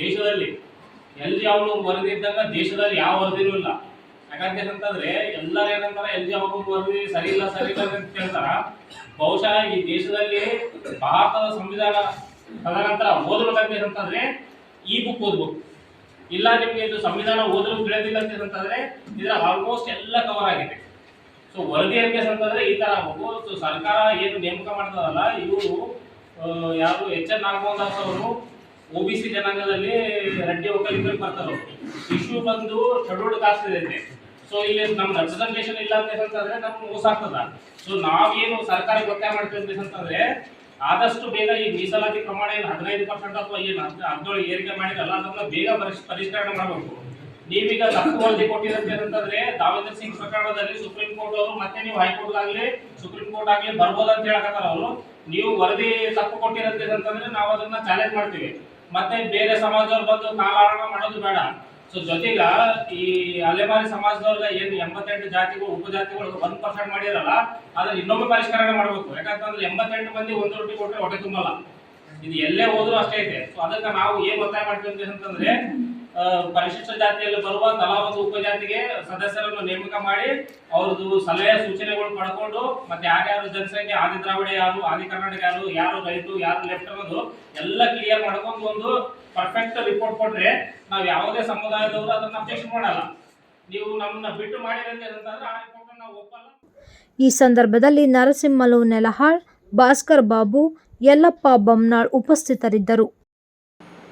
ದೇಶದಲ್ಲಿ ಎಲ್ಲಿ ಯಾವ ವರದಿ ಇದ್ದಾಗ ದೇಶದಲ್ಲಿ ಯಾವ ವರದಿನೂ ಇಲ್ಲ. ಯಾಕಂತಂದ್ರೆ ಎಲ್ಲರೂ ಏನಂತಾರೆ ಎಲ್ಲಿ ಯಾವ ವರದಿ ಸರಿ ಇಲ್ಲ ಅಂತ ಹೇಳ್ತಾರ. ಬಹುಶಃ ಈ ದೇಶದಲ್ಲಿ ಭಾರತದ ಸಂವಿಧಾನ ತದನಂತರ ಓದಬೇಕಂತಂದ್ರೆ ಈ ಬುಕ್ ಓದ್ಬೇಕು. ಇಲ್ಲ ನಿಮ್ಗೆ ಇದು ಸಂವಿಧಾನ ಓದಲು ತಿಳಿದಿಲ್ಲ ಅಂತಂದ್ರೆ ಇದರ ಆಲ್ಮೋಸ್ಟ್ ಎಲ್ಲ ಕವರ್ ಆಗಿದೆ. ಸೊ ವರದಿ ಅಂತಂದ್ರೆ ಈ ತರ ಆಗ್ಬೇಕು. ಸೊ ಸರ್ಕಾರ ಏನು ನೇಮಕ ಮಾಡ್ತದಲ್ಲ, ಇವರು ಯಾರು ಎಚ್.ಎನ್. ನಾಗಮೋಹನ್ ದಾಸ್ ಅವರು OBC ಜನಾಂಗದಲ್ಲಿ ರೆಡ್ಡಿ ಒಕ್ಕಲಿಗರಿಗೆ ಬರ್ತಾರೆ. ಇಶ್ಯೂ ಬಂದು ಶೆಡ್ಯೂಲ್ಡ್ ಕಾಸ್ಟ್ ಇದೆ. ಸೊ ಇಲ್ಲಿ ನಮ್ಮ ರೆಪ್ರೆಸೆಂಟೇಷನ್ ಇಲ್ಲ ಅಂತಂದ್ರೆ ನಮ್ಗೆ ಮೋಸ ಆಗ್ತದ. ಸೊ ನಾವೇನು ಸರ್ಕಾರಕ್ಕೆ ಒತ್ತಾಯ ಮಾಡ್ತೀವಿ ಅಂತಂದ್ರೆ ಆದಷ್ಟು ಬೇಗ ಈ ಮೀಸಲಾತಿ ಪ್ರಮಾಣ ಏನು 15% ಅಥವಾ ಏನು 17 ಏರಿಕೆ ಮಾಡಿರಲ್ಲ ಅದನ್ನ ಬೇಗ ಪರಿಷ್ಕರಣೆ ಮಾಡಬೇಕು. ನೀವೀಗ ತಪ್ಪು ವರದಿ ಕೊಟ್ಟಿರಂತೆ ಅಂತಂದ್ರೆ ಜಾವೇದರ್ ಸಿಂಗ್ ಪ್ರಕರಣದಲ್ಲಿ ಸುಪ್ರೀಂ ಕೋರ್ಟ್ ಅವರು ಮತ್ತೆ ನೀವು ಹೈಕೋರ್ಟ್ ಆಗಲಿ ಸುಪ್ರೀಂ ಕೋರ್ಟ್ ಆಗಲಿ ಬರ್ಬೋದು ಅಂತ ಹೇಳಕತ್ತಾರ ಅವರು. ನೀವು ವರದಿ ತಪ್ಪು ಕೊಟ್ಟಿರಂತೆ ಅಂತಂದ್ರೆ ನಾವು ಅದನ್ನ ಚಾಲೆಂಜ್ ಮಾಡ್ತೀವಿ. ಮತ್ತೆ ಬೇರೆ ಸಮಾಜದವ್ರು ಬಂದು ಕಾಲಹರಣ ಮಾಡೋದು ಬೇಡ. ಸೊ ಜೊತೆಗ ಈ ಅಲೆಮಾರಿ ಸಮಾಜದವ್ರ ಏನು 88 ಜಾತಿಗಳು ಉಪಜಾತಿಗಳು 1% ಮಾಡಿರಲ್ಲ ಅದನ್ನ ಇನ್ನೊಮ್ಮೆ ಪರಿಷ್ಕರಣೆ ಮಾಡಬೇಕು. ಯಾಕಂತಂದ್ರೆ 88 ಮಂದಿ ಒಂದು ರೊಟ್ಟಿ ಕೊಟ್ಟರೆ ಹೊಟ್ಟೆ ತುಂಬಲ್ಲ. ಇದು ಎಲ್ಲೇ ಹೋದ್ರು ಅಷ್ಟೇ ಇದೆ. ಸೊ ಅದಕ್ಕೆ ನಾವು ಏನ್ ಒತ್ತಾಯ ಮಾಡ್ತೀವಿ ಅಂತಂದ್ರೆ ಪರಿಶಿಷ್ಟ ಜಾತಿಯಲ್ಲಿ ಬರುವ ತಲಾ ಒಂದು ಉಪಜಾತಿಗೆ ಸದಸ್ಯರನ್ನು ನೇಮಕ ಮಾಡಿ ಅವ್ರದ್ದು ಸಲಹೆ ಸೂಚನೆಗಳು ಪಡ್ಕೊಂಡು ಮತ್ತೆ ಯಾರ್ಯಾರು ಜನಸಂಖ್ಯೆ ಆದಿ ದ್ರಾವಿಡ ಯಾರು, ಆದಿ ಕರ್ನಾಟಕ ಯಾರು, ಯಾರು ರೈಟು ಯಾರು ಲೆಫ್ಟ್ ಅನ್ನೋದು ಎಲ್ಲ ಕ್ಲಿಯರ್ ಮಾಡ್ಕೊಂಡು ಒಂದು ಪರ್ಫೆಕ್ಟ್ ರಿಪೋರ್ಟ್ ಕೊಟ್ರೆ ನಾವು ಯಾವುದೇ ಸಮುದಾಯದವರು ಅದನ್ನ ಅಬ್ಜೆಕ್ಷನ್ ಮಾಡಲ್ಲ. ನೀವು ನಮ್ಮನ್ನ ಬಿಟ್ಟು ಮಾಡಿರಂತೆ ಅಂತಂದ್ರೆ ಆ ರಿಪೋರ್ಟ್ ನಾವು ಒಪ್ಪಲ್ಲ. ಈ ಸಂದರ್ಭದಲ್ಲಿ ನರಸಿಂಹಲು ನೆಲಹಾಳ್, ಭಾಸ್ಕರ್ ಬಾಬು, ಯಲ್ಲಪ್ಪ ಬಮ್ನಾಳ್ ಉಪಸ್ಥಿತರಿದ್ದರು.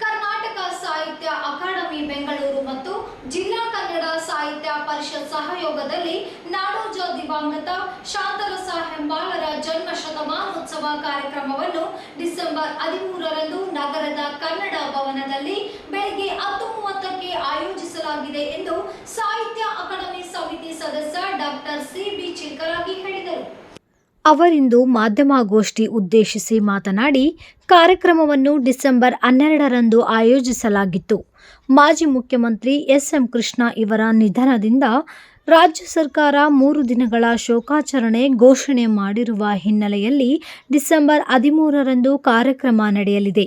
ಕರ್ನಾಟಕ ಸಾಹಿತ್ಯ ಅಕಾಡೆಮಿ ಬೆಂಗಳೂರು ಮತ್ತು ಜಿಲ್ಲಾ ಕನ್ನಡ ಸಾಹಿತ್ಯ ಪರಿಷತ್ ಸಹಯೋಗದಲ್ಲಿ ನಾಡೋಜ ದಿವಂಗತ ಶಾಂತರಸ ಹೆಬ್ಬಾಳರ ಜನ್ಮ ಶತಮಾನೋತ್ಸವ ಕಾರ್ಯಕ್ರಮವನ್ನು ಡಿಸೆಂಬರ್ 13ರಂದು ನಗರದ ಕನ್ನಡ ಭವನದಲ್ಲಿ ಬೆಳಗ್ಗೆ 10:30ಕ್ಕೆ ಆಯೋಜಿಸಲಾಗಿದೆ ಎಂದು ಸಾಹಿತ್ಯ ಅಕಾಡೆಮಿ ಸಮಿತಿ ಸದಸ್ಯ ಡಾಕ್ಟರ್ ಸಿ.ಬಿ. ಚಿಲ್ಕರಾಗಿ ಹೇಳಿದರು. ಅವರಿಂದು ಮಾಧ್ಯಮಗೋಷ್ಠಿ ಉದ್ದೇಶಿಸಿ ಮಾತನಾಡಿ, ಕಾರ್ಯಕ್ರಮವನ್ನು ಡಿಸೆಂಬರ್ 12ರಂದು ಆಯೋಜಿಸಲಾಗಿತ್ತು. ಮಾಜಿ ಮುಖ್ಯಮಂತ್ರಿ ಎಸ್.ಎಂ. ಕೃಷ್ಣ ಇವರ ನಿಧನದಿಂದ ರಾಜ್ಯ ಸರ್ಕಾರ 3 ದಿನಗಳ ಶೋಕಾಚರಣೆ ಘೋಷಣೆ ಮಾಡಿರುವ ಹಿನ್ನೆಲೆಯಲ್ಲಿ ಡಿಸೆಂಬರ್ 13ರಂದು ಕಾರ್ಯಕ್ರಮ ನಡೆಯಲಿದೆ.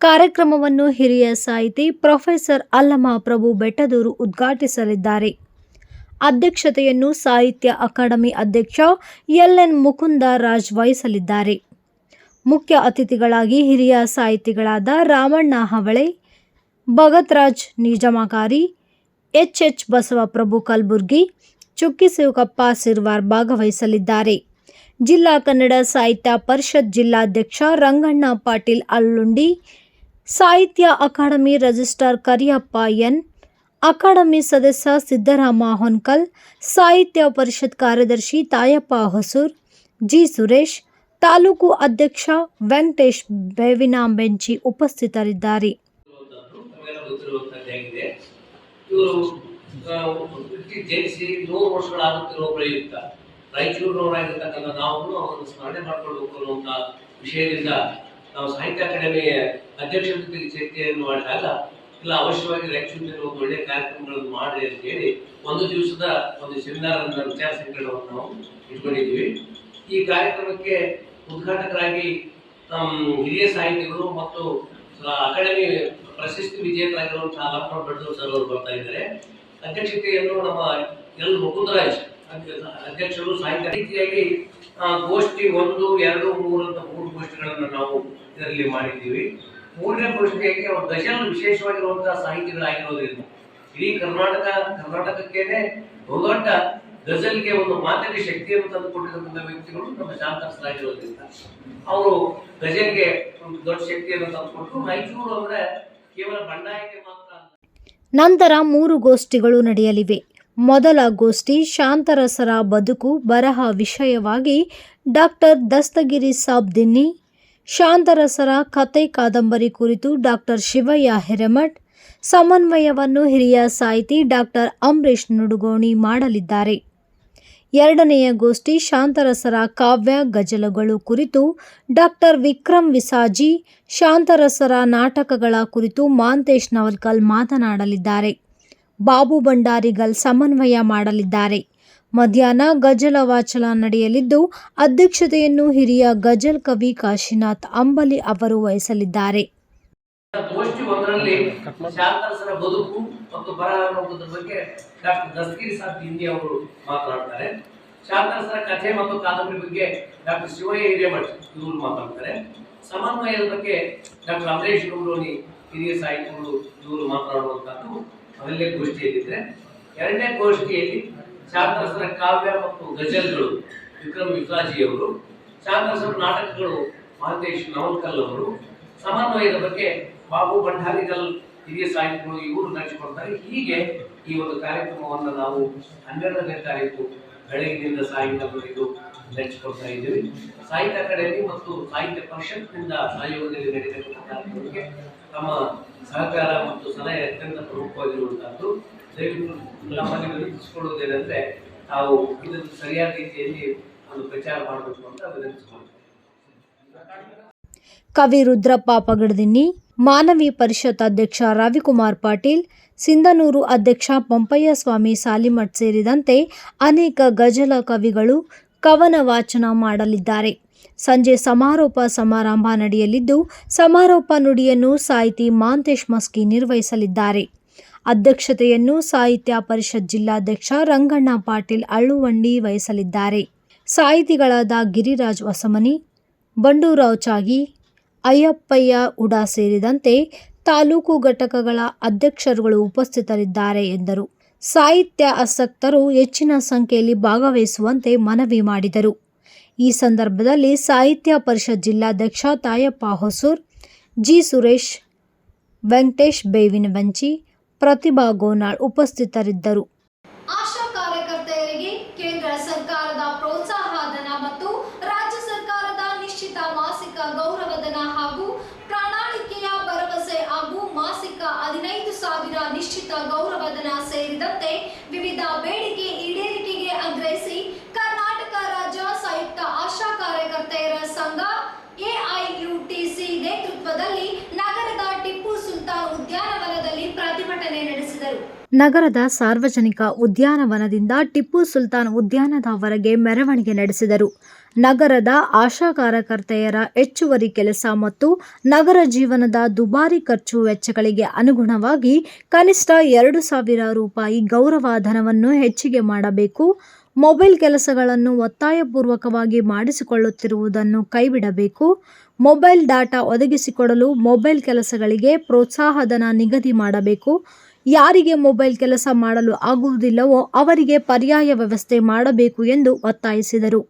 ಕಾರ್ಯಕ್ರಮವನ್ನು ಹಿರಿಯ ಸಾಹಿತಿ ಪ್ರೊಫೆಸರ್ ಅಲ್ಲಮ ಪ್ರಭು ಬೆಟ್ಟದೂರು ಉದ್ಘಾಟಿಸಲಿದ್ದಾರೆ. ಅಧ್ಯಕ್ಷತೆಯನ್ನು ಸಾಹಿತ್ಯ ಅಕಾಡೆಮಿ ಅಧ್ಯಕ್ಷ ಎಲ್.ಎನ್. ಮುಕುಂದ ರಾಜ್ ವಹಿಸಲಿದ್ದಾರೆ. ಮುಖ್ಯ ಅತಿಥಿಗಳಾಗಿ ಹಿರಿಯ ಸಾಹಿತಿಗಳಾದ ರಾಮಣ್ಣ ಹವಳೆ, ಭಗತ್ರಾಜ್ ನಿಜಾಮಕಾರಿ, ಎಚ್.ಎಚ್. ಬಸವಪ್ರಭು ಕಲಬುರ್ಗಿ, ಚುಕ್ಕಿ ಶಿವಕಪ್ಪ ಸಿರ್ವಾರ್ ಭಾಗವಹಿಸಲಿದ್ದಾರೆ. ಜಿಲ್ಲಾ ಕನ್ನಡ ಸಾಹಿತ್ಯ ಪರಿಷತ್ ಜಿಲ್ಲಾಧ್ಯಕ್ಷ ರಂಗಣ್ಣ ಪಾಟೀಲ್ ಅಲ್ಲುಂಡಿ, ಸಾಹಿತ್ಯ academy registrar Kariyappa N, academy ಸದಸ್ಯ ಸಿದ್ದರಾಮ ಹೊನ್ಕಲ್, ಸಾಹಿತ್ಯ ಪರಿಷತ್ ಕಾರ್ಯದರ್ಶಿ ತಾಯಪ್ಪ ಹೊಸೂರ್, ಜಿ. ಸುರೇಶ್, ತಾಲೂಕು ಅಧ್ಯಕ್ಷ ವೆಂಕಟೇಶ್ ಬೇವಿನಾಂಬೆಂಚಿ ಉಪಸ್ಥಿತರಿದ್ದಾರೆ. ಜನಿಸಿ 100 ವರ್ಷಗಳಾಗುತ್ತಿರುವ ಪ್ರಯುಕ್ತ ರಾಯಚೂರಿನವರಾಗಿರ್ತಕ್ಕಂಥ ನಾವು ಅವರನ್ನು ಸ್ಮರಣೆ ಮಾಡಿಕೊಳ್ಳಬೇಕು ಅನ್ನುವಂಥ ವಿಷಯದಿಂದ ನಾವು ಸಾಹಿತ್ಯ ಅಕಾಡೆಮಿಯ ಅಧ್ಯಕ್ಷರ ಜೊತೆಗೆ ಚರ್ಚೆಯನ್ನು ಮಾಡಿದಾಗ ಇಲ್ಲ ಅವಶ್ಯವಾಗಿ ರಾಯಚೂರಿನಲ್ಲಿ ಒಂದು ಒಳ್ಳೆಯ ಕಾರ್ಯಕ್ರಮಗಳನ್ನು ಮಾಡಿ ಅಂತ ಹೇಳಿ ಒಂದು ದಿವಸದ ಒಂದು ಸೆಮಿನಾರ್ ಅನ್ನ ವಿಚಾರ ಸಂಕಿರಣವನ್ನು ನಾವು ಇಟ್ಕೊಂಡಿದ್ದೀವಿ. ಈ ಕಾರ್ಯಕ್ರಮಕ್ಕೆ ಉದ್ಘಾಟಕರಾಗಿ ಹಿರಿಯ ಸಾಹಿತಿಗಳು ಮತ್ತು ಅಕಾಡೆಮಿ ಪ್ರಶಸ್ತಿ ವಿಜೇತರಾಗಿರುವಂತಹ ಲಕ್ಷ್ಮಣ ಬೆಟ್ಟದೂರು ಸರ್ ಅವರು ಬರ್ತಾ ಇದ್ದಾರೆ. ಅಧ್ಯಕ್ಷತೆಯನ್ನು ನಮ್ಮ ಎಲ್ ಮುಕುಂದರಾಜ್ ಅಧ್ಯಕ್ಷರು ಸಾಹಿತ್ಯ ರೀತಿಯಾಗಿ ಗೋಷ್ಠಿ 1, 2, 3 ಅಂತ 3 ಗೋಷ್ಠಿಗಳನ್ನು ನಾವು ಇದರಲ್ಲಿ ಮಾಡಿದ್ದೀವಿ. 3ನೇ ಗೋಷ್ಠಿಯಾಗಿ ಅವರು ಗಜಲ್ ವಿಶೇಷವಾಗಿರುವಂತಹ ಸಾಹಿತಿಗಳಾಗಿರೋದ್ರಿಂದ ಇಡೀ ಕರ್ನಾಟಕಕ್ಕೇನೆ ಬಹುದೊಡ್ಡ ಗಜಲ್ಗೆ ಒಂದು ಮಾದರಿ ಶಕ್ತಿಯನ್ನು ತಂದುಕೊಟ್ಟಿರುವಂತಹ ವ್ಯಕ್ತಿಗಳು ನಮ್ಮ ಶಾಂತರಸರಾಗಿರೋದ್ರಿಂದ ಅವರು ಗಜಲ್ಗೆ ಒಂದು ದೊಡ್ಡ ಶಕ್ತಿಯನ್ನು ತಂದುಕೊಟ್ಟು ರಾಯಚೂರು ಅಂದ್ರೆ ಕೇವಲ ಬಂಡಾಯಕ್ಕೆ ಮಾತ್ರ. ನಂತರ 3 ಗೋಷ್ಠಿಗಳು ನಡೆಯಲಿವೆ. ಮೊದಲ ಗೋಷ್ಠಿ ಶಾಂತರಸರ ಬದುಕು ಬರಹ ವಿಷಯವಾಗಿ ಡಾಕ್ಟರ್ ದಸ್ತಗಿರಿ ಸಾಬ್ ದಿನ್ನಿ, ಶಾಂತರಸರ ಕತೆ ಕಾದಂಬರಿ ಕುರಿತು ಡಾಕ್ಟರ್ ಶಿವಯ್ಯ ಹಿರೇಮಠ್, ಸಮನ್ವಯವನ್ನು ಹಿರಿಯ ಸಾಹಿತಿ ಡಾಕ್ಟರ್ ಅಂಬರೀಶ್ ನುಡುಗೋಣಿ ಮಾಡಲಿದ್ದಾರೆ. ಎರಡನೆಯ ಗೋಷ್ಠಿ ಶಾಂತರಸರ ಕಾವ್ಯ ಗಜಲುಗಳು ಕುರಿತು ಡಾಕ್ಟರ್ ವಿಕ್ರಮ್ ವಿಸಾಜಿ, ಶಾಂತರಸರ ನಾಟಕಗಳ ಕುರಿತು ಮಾಂತೇಶ್ ನವಲ್ಕಲ್ ಮಾತನಾಡಲಿದ್ದಾರೆ. ಬಾಬು ಭಂಡಾರಿಗಲ್ ಸಮನ್ವಯ ಮಾಡಲಿದ್ದಾರೆ. ಮಧ್ಯಾಹ್ನ ಗಜಲ ವಾಚನ ನಡೆಯಲಿದ್ದು ಅಧ್ಯಕ್ಷತೆಯನ್ನು ಹಿರಿಯ ಗಜಲ್ ಕವಿ ಕಾಶಿನಾಥ್ ಅಂಬಲಿ ಅವರು ವಹಿಸಲಿದ್ದಾರೆ. ಗೋಷ್ಠಿ 1ರಲ್ಲಿ ಶಾಂತರಸರ ಬದುಕು ಮತ್ತು ಬರಹದ ಬಗ್ಗೆ ಡಾಕ್ಟರ್ ದಸ್ತಗಿರಿ ಸಾಬ್ ದಿನ್ನಿ ಅವರು ಮಾತನಾಡ್ತಾರೆ. ಶಾಂತರಸರ ಕಥೆ ಮತ್ತು ಕಾದಂಬರಿ ಬಗ್ಗೆ ಡಾಕ್ಟರ್ ಶಿವಯ್ಯ ಹಿರೇಮಠ್ ಇವರು ಮಾತನಾಡ್ತಾರೆ. ಸಮನ್ವಯದ ಬಗ್ಗೆ ಡಾಕ್ಟರ್ ಅಂಬರೀಶ್ ನುಡುಗೋಣಿ ಹಿರಿಯ ಸಾಹಿತಿಗಳು ಇವರು ಮಾತನಾಡುವಂತದ್ದು ಅವೆಲ್ಲೇ ಗೋಷ್ಠಿಯಲ್ಲಿದೆ. ಎರಡನೇ ಗೋಷ್ಠಿಯಲ್ಲಿ ಶಾಂತರಸರ ಕಾವ್ಯ ಮತ್ತು ಗಜಲ್ಗಳು ವಿಕ್ರಮ್ ವಿಸಾಜಿ ಅವರು, ಶಾಂತರಸರ ನಾಟಕಗಳು ಮಾಂತೇಶ್ ನವಲ್ಕಲ್ ಅವರು, ಸಮನ್ವಯದ ಬಗ್ಗೆ ಬಾಬು ಭಂಡಾರಿಗಲ್ ಹಿರಿಯ ಸಾಹಿತಿಗಳು ಇವರು ನಡೆಸಿಕೊಡ್ತಾರೆ. ಹೀಗೆ ಈ ಒಂದು ಕಾರ್ಯಕ್ರಮವನ್ನು ನಾವು 12ನೇ ತಾರೀಕು ಬೆಳಗಿನಿಂದ ಸಾಯಂಕಾಲವರೆಗೂ ನಡೆಸಿಕೊಡ್ತಾ ಇದ್ದೀವಿ. ಸಾಹಿತ್ಯ ಅಕಾಡೆಮಿ ಮತ್ತು ಸಾಹಿತ್ಯ ಪರಿಷತ್ನಿಂದ ಸಹಯೋಗದಲ್ಲಿ ನಡೆಯತಕ್ಕಂಥ ಕಾರ್ಯಕ್ರಮಕ್ಕೆ ತಮ್ಮ ಸಹಕಾರ ಮತ್ತು ಸಲಹೆ ಅತ್ಯಂತ ಪ್ರಮುಖವಾಗಿರುವಂತಹದ್ದು. ದಯವಿಟ್ಟು ನಮ್ಮಲ್ಲಿ ವಿನಂತಿಸಿಕೊಳ್ಳುವುದೇನೆಂದ್ರೆ ನಾವು ಇದನ್ನು ಸರಿಯಾದ ರೀತಿಯಲ್ಲಿ ಒಂದು ಪ್ರಚಾರ ಮಾಡಬೇಕು ಅಂತ ವಿನಂತಿಸಿಕೊಳ್ಳುತ್ತೇವೆ. ಕವಿ ರುದ್ರಪ್ಪ ಪಗಡದಿನ್ನಿ, ಮಾನವಿ ಪರಿಷತ್ ಅಧ್ಯಕ್ಷ ರವಿಕುಮಾರ್ ಪಾಟೀಲ್, ಸಿಂಧನೂರು ಅಧ್ಯಕ್ಷ ಪಂಪಯ್ಯ ಸ್ವಾಮಿ ಸಾಲಿಮಠ್ ಸೇರಿದಂತೆ ಅನೇಕ ಗಜಲ ಕವಿಗಳು ಕವನ ವಾಚನ ಮಾಡಲಿದ್ದಾರೆ. ಸಂಜೆ ಸಮಾರೋಪ ಸಮಾರಂಭ ನಡೆಯಲಿದ್ದು ಸಮಾರೋಪ ನುಡಿಯನ್ನು ಸಾಹಿತಿ ಮಾಂತೇಶ್ ಮಸ್ಕಿ ನಿರ್ವಹಿಸಲಿದ್ದಾರೆ. ಅಧ್ಯಕ್ಷತೆಯನ್ನು ಸಾಹಿತ್ಯ ಪರಿಷತ್ ಜಿಲ್ಲಾಧ್ಯಕ್ಷ ರಂಗಣ್ಣ ಪಾಟೀಲ್ ಅಳ್ಳುವಂಡಿ ವಹಿಸಲಿದ್ದಾರೆ. ಸಾಹಿತಿಗಳಾದ ಗಿರಿರಾಜ್ ಹೊಸಮನಿ, ಬಂಡೂರಾವ್ ಚಾಗಿ, ಅಯ್ಯಪ್ಪಯ್ಯ ಉಡಾ ಸೇರಿದಂತೆ ತಾಲೂಕು ಘಟಕಗಳ ಅಧ್ಯಕ್ಷರುಗಳು ಉಪಸ್ಥಿತರಿದ್ದಾರೆ ಎಂದರು. ಸಾಹಿತ್ಯ ಆಸಕ್ತರು ಹೆಚ್ಚಿನ ಸಂಖ್ಯೆಯಲ್ಲಿ ಭಾಗವಹಿಸುವಂತೆ ಮನವಿ ಮಾಡಿದರು. ಈ ಸಂದರ್ಭದಲ್ಲಿ ಸಾಹಿತ್ಯ ಪರಿಷತ್ ಜಿಲ್ಲಾಧ್ಯಕ್ಷ ತಾಯಪ್ಪ ಹೊಸೂರ್, ಜಿ ಸುರೇಶ್, ವೆಂಕಟೇಶ್ ಬೇವಿನವಂಚಿ, ಪ್ರತಿಭಾ ಗೋನಾಳ್ ಉಪಸ್ಥಿತರಿದ್ದರು. ಆಶಾ ಕಾರ್ಯಕರ್ತೆಯರಿಗೆ ಕೇಂದ್ರ ಸರ್ಕಾರದ ಪ್ರೋತ್ಸಾಹಧನ ಮತ್ತು ರಾಜ್ಯ ಸರ್ಕಾರದ ನಿಶ್ಚಿತ ಮಾಸಿಕ ಗೌರವಧನ ಹಾಗೂ ಪ್ರಣಾಳಿಕೆಯ ಭರವಸೆ ಹಾಗೂ ಮಾಸಿಕ 15,000 ನಿಶ್ಚಿತ ಗೌರವಧನ ಸೇರಿದಂತೆ ವಿವಿಧ ಬೇಡಿಕೆ ಈಡೇರಿಕೆಗೆ ಆಗ್ರಹಿಸಿ ಕರ್ನಾಟಕ ರಾಜ್ಯ ಸಂಯುಕ್ತ ಆಶಾ ಕಾರ್ಯಕರ್ತೆಯರ ಸಂಘ AIUTC ನೇತೃತ್ವದಲ್ಲಿ ನಗರದ ಟಿಪ್ಪು ಸುಲ್ತಾನ್ ಉದ್ಯಾನವನದಲ್ಲಿ ಪ್ರತಿಭಟನೆ ನಡೆಸಿದರು. ನಗರದ ಸಾರ್ವಜನಿಕ ಉದ್ಯಾನವನದಿಂದ ಟಿಪ್ಪು ಸುಲ್ತಾನ್ ಉದ್ಯಾನದವರೆಗೆ ಮೆರವಣಿಗೆ ನಡೆಸಿದರು. ನಗರದ ಆಶಾ ಕಾರ್ಯಕರ್ತೆಯರ ಹೆಚ್ಚುವರಿ ಕೆಲಸ ಮತ್ತು ನಗರ ಜೀವನದ ದುಬಾರಿ ಖರ್ಚು ವೆಚ್ಚಗಳಿಗೆ ಅನುಗುಣವಾಗಿ ಕನಿಷ್ಠ 2,000 ರೂಪಾಯಿ ಗೌರವಧನವನ್ನು ಹೆಚ್ಚಿಗೆ ಮಾಡಬೇಕು, ಮೊಬೈಲ್ ಕೆಲಸಗಳನ್ನು ಒತ್ತಾಯಪೂರ್ವಕವಾಗಿ ಮಾಡಿಸಿಕೊಳ್ಳುತ್ತಿರುವುದನ್ನು ಕೈಬಿಡಬೇಕು, ಮೊಬೈಲ್ ಡಾಟಾ ಒದಗಿಸಿಕೊಡಲು ಮೊಬೈಲ್ ಕೆಲಸಗಳಿಗೆ ಪ್ರೋತ್ಸಾಹಧನ ನಿಗದಿ ಮಾಡಬೇಕು, ಯಾರಿಗೆ ಮೊಬೈಲ್ ಕೆಲಸ ಮಾಡಲು ಆಗುವುದಿಲ್ಲವೋ ಅವರಿಗೆ ಪರ್ಯಾಯ ವ್ಯವಸ್ಥೆ ಮಾಡಬೇಕು ಎಂದು ಒತ್ತಾಯಿಸಿದರು.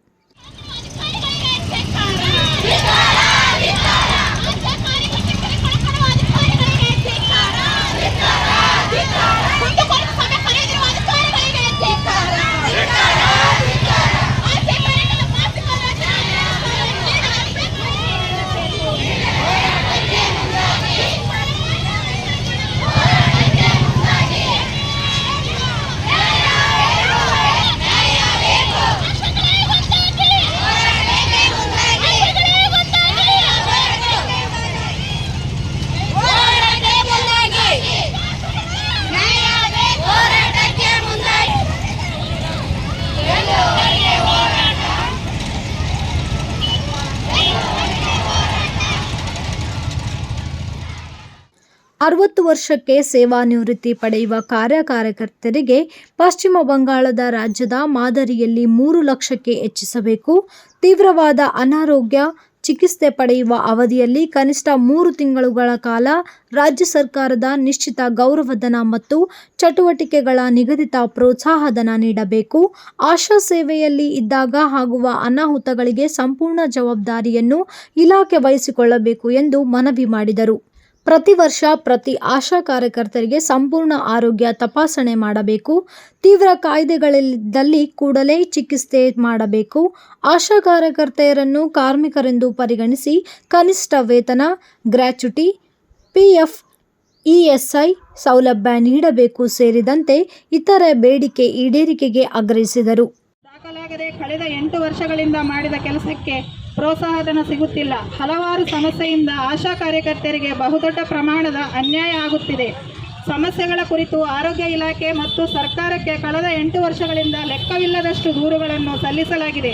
ವರ್ಷಕ್ಕೆ ಸೇವಾ ನಿವೃತ್ತಿ ಪಡೆಯುವ ಕಾರ್ಯಕರ್ತರಿಗೆ ಪಶ್ಚಿಮ ಬಂಗಾಳದ ರಾಜ್ಯದ ಮಾದರಿಯಲ್ಲಿ 3 ಲಕ್ಷಕ್ಕೆ ಹೆಚ್ಚಿಸಬೇಕು. ತೀವ್ರವಾದ ಅನಾರೋಗ್ಯ ಚಿಕಿತ್ಸೆ ಪಡೆಯುವ ಅವಧಿಯಲ್ಲಿ ಕನಿಷ್ಠ 3 ತಿಂಗಳುಗಳ ಕಾಲ ರಾಜ್ಯ ಸರ್ಕಾರದ ನಿಶ್ಚಿತ ಗೌರವಧನ ಮತ್ತು ಚಟುವಟಿಕೆಗಳ ನಿಗದಿತ ಪ್ರೋತ್ಸಾಹಧನ ನೀಡಬೇಕು. ಆಶಾ ಸೇವೆಯಲ್ಲಿ ಇದ್ದಾಗ ಆಗುವ ಅನಾಹುತಗಳಿಗೆ ಸಂಪೂರ್ಣ ಜವಾಬ್ದಾರಿಯನ್ನು ಇಲಾಖೆ ವಹಿಸಿಕೊಳ್ಳಬೇಕು ಎಂದು ಮನವಿ ಮಾಡಿದರು. ಪ್ರತಿ ವರ್ಷ ಪ್ರತಿ ಆಶಾ ಕಾರ್ಯಕರ್ತರಿಗೆ ಸಂಪೂರ್ಣ ಆರೋಗ್ಯ ತಪಾಸಣೆ ಮಾಡಬೇಕು. ತೀವ್ರ ಕಾಯಿಲೆಗಳಿದ್ದಲ್ಲಿ ಕೂಡಲೇ ಚಿಕಿತ್ಸೆ ಮಾಡಬೇಕು. ಆಶಾ ಕಾರ್ಯಕರ್ತೆಯರನ್ನು ಕಾರ್ಮಿಕರೆಂದು ಪರಿಗಣಿಸಿ ಕನಿಷ್ಠ ವೇತನ, ಗ್ರ್ಯಾಚ್ಯುಟಿ, PF, ESI ಸೌಲಭ್ಯ ನೀಡಬೇಕು ಸೇರಿದಂತೆ ಇತರೆ ಬೇಡಿಕೆ ಈಡೇರಿಕೆಗೆ ಆಗ್ರಹಿಸಿದರು. ದಾಖಲಾಗದೆ ಕಳೆದ 8 ವರ್ಷಗಳಿಂದ ಮಾಡಿದ ಕೆಲಸಕ್ಕೆ ಪ್ರೋತ್ಸಾಹಧನ ಸಿಗುತ್ತಿಲ್ಲ. ಹಲವಾರು ಸಮಸ್ಯೆಯಿಂದ ಆಶಾ ಕಾರ್ಯಕರ್ತರಿಗೆ ಬಹುದೊಡ್ಡ ಪ್ರಮಾಣದ ಅನ್ಯಾಯ ಆಗುತ್ತಿದೆ. ಸಮಸ್ಯೆಗಳ ಕುರಿತು ಆರೋಗ್ಯ ಇಲಾಖೆ ಮತ್ತು ಸರ್ಕಾರಕ್ಕೆ ಕಳೆದ 8 ವರ್ಷಗಳಿಂದ ಲೆಕ್ಕವಿಲ್ಲದಷ್ಟು ದೂರುಗಳನ್ನು ಸಲ್ಲಿಸಲಾಗಿದೆ.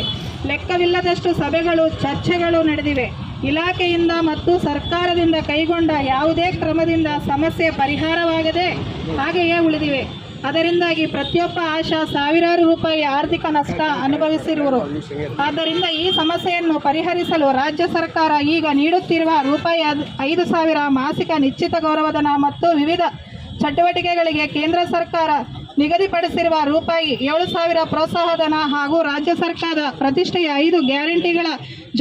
ಲೆಕ್ಕವಿಲ್ಲದಷ್ಟು ಸಭೆಗಳು, ಚರ್ಚೆಗಳು ನಡೆದಿವೆ. ಇಲಾಖೆಯಿಂದ ಮತ್ತು ಸರ್ಕಾರದಿಂದ ಕೈಗೊಂಡ ಯಾವುದೇ ಕ್ರಮದಿಂದ ಸಮಸ್ಯೆ ಪರಿಹಾರವಾಗದೆ ಹಾಗೆಯೇ ಉಳಿದಿವೆ. ಅದರಿಂದಾಗಿ ಪ್ರತಿಯೊಬ್ಬ ಆಶಾ ಸಾವಿರಾರು ರೂಪಾಯಿ ಆರ್ಥಿಕ ನಷ್ಟ ಅನುಭವಿಸಿರುವರು. ಆದ್ದರಿಂದ ಈ ಸಮಸ್ಯೆಯನ್ನು ಪರಿಹರಿಸಲು ರಾಜ್ಯ ಸರ್ಕಾರ ಈಗ ನೀಡುತ್ತಿರುವ ರೂಪಾಯಿ 5,000 ಮಾಸಿಕ ನಿಶ್ಚಿತ ಗೌರವಧನ ಮತ್ತು ವಿವಿಧ ಚಟುವಟಿಕೆಗಳಿಗೆ ಕೇಂದ್ರ ಸರ್ಕಾರ ನಿಗದಿಪಡಿಸಿರುವ ರೂಪಾಯಿ 7,000 ಪ್ರೋತ್ಸಾಹಧನ ಹಾಗೂ ರಾಜ್ಯ ಸರ್ಕಾರದ ಪ್ರತಿಷ್ಠೆಯ 5 ಗ್ಯಾರಂಟಿಗಳ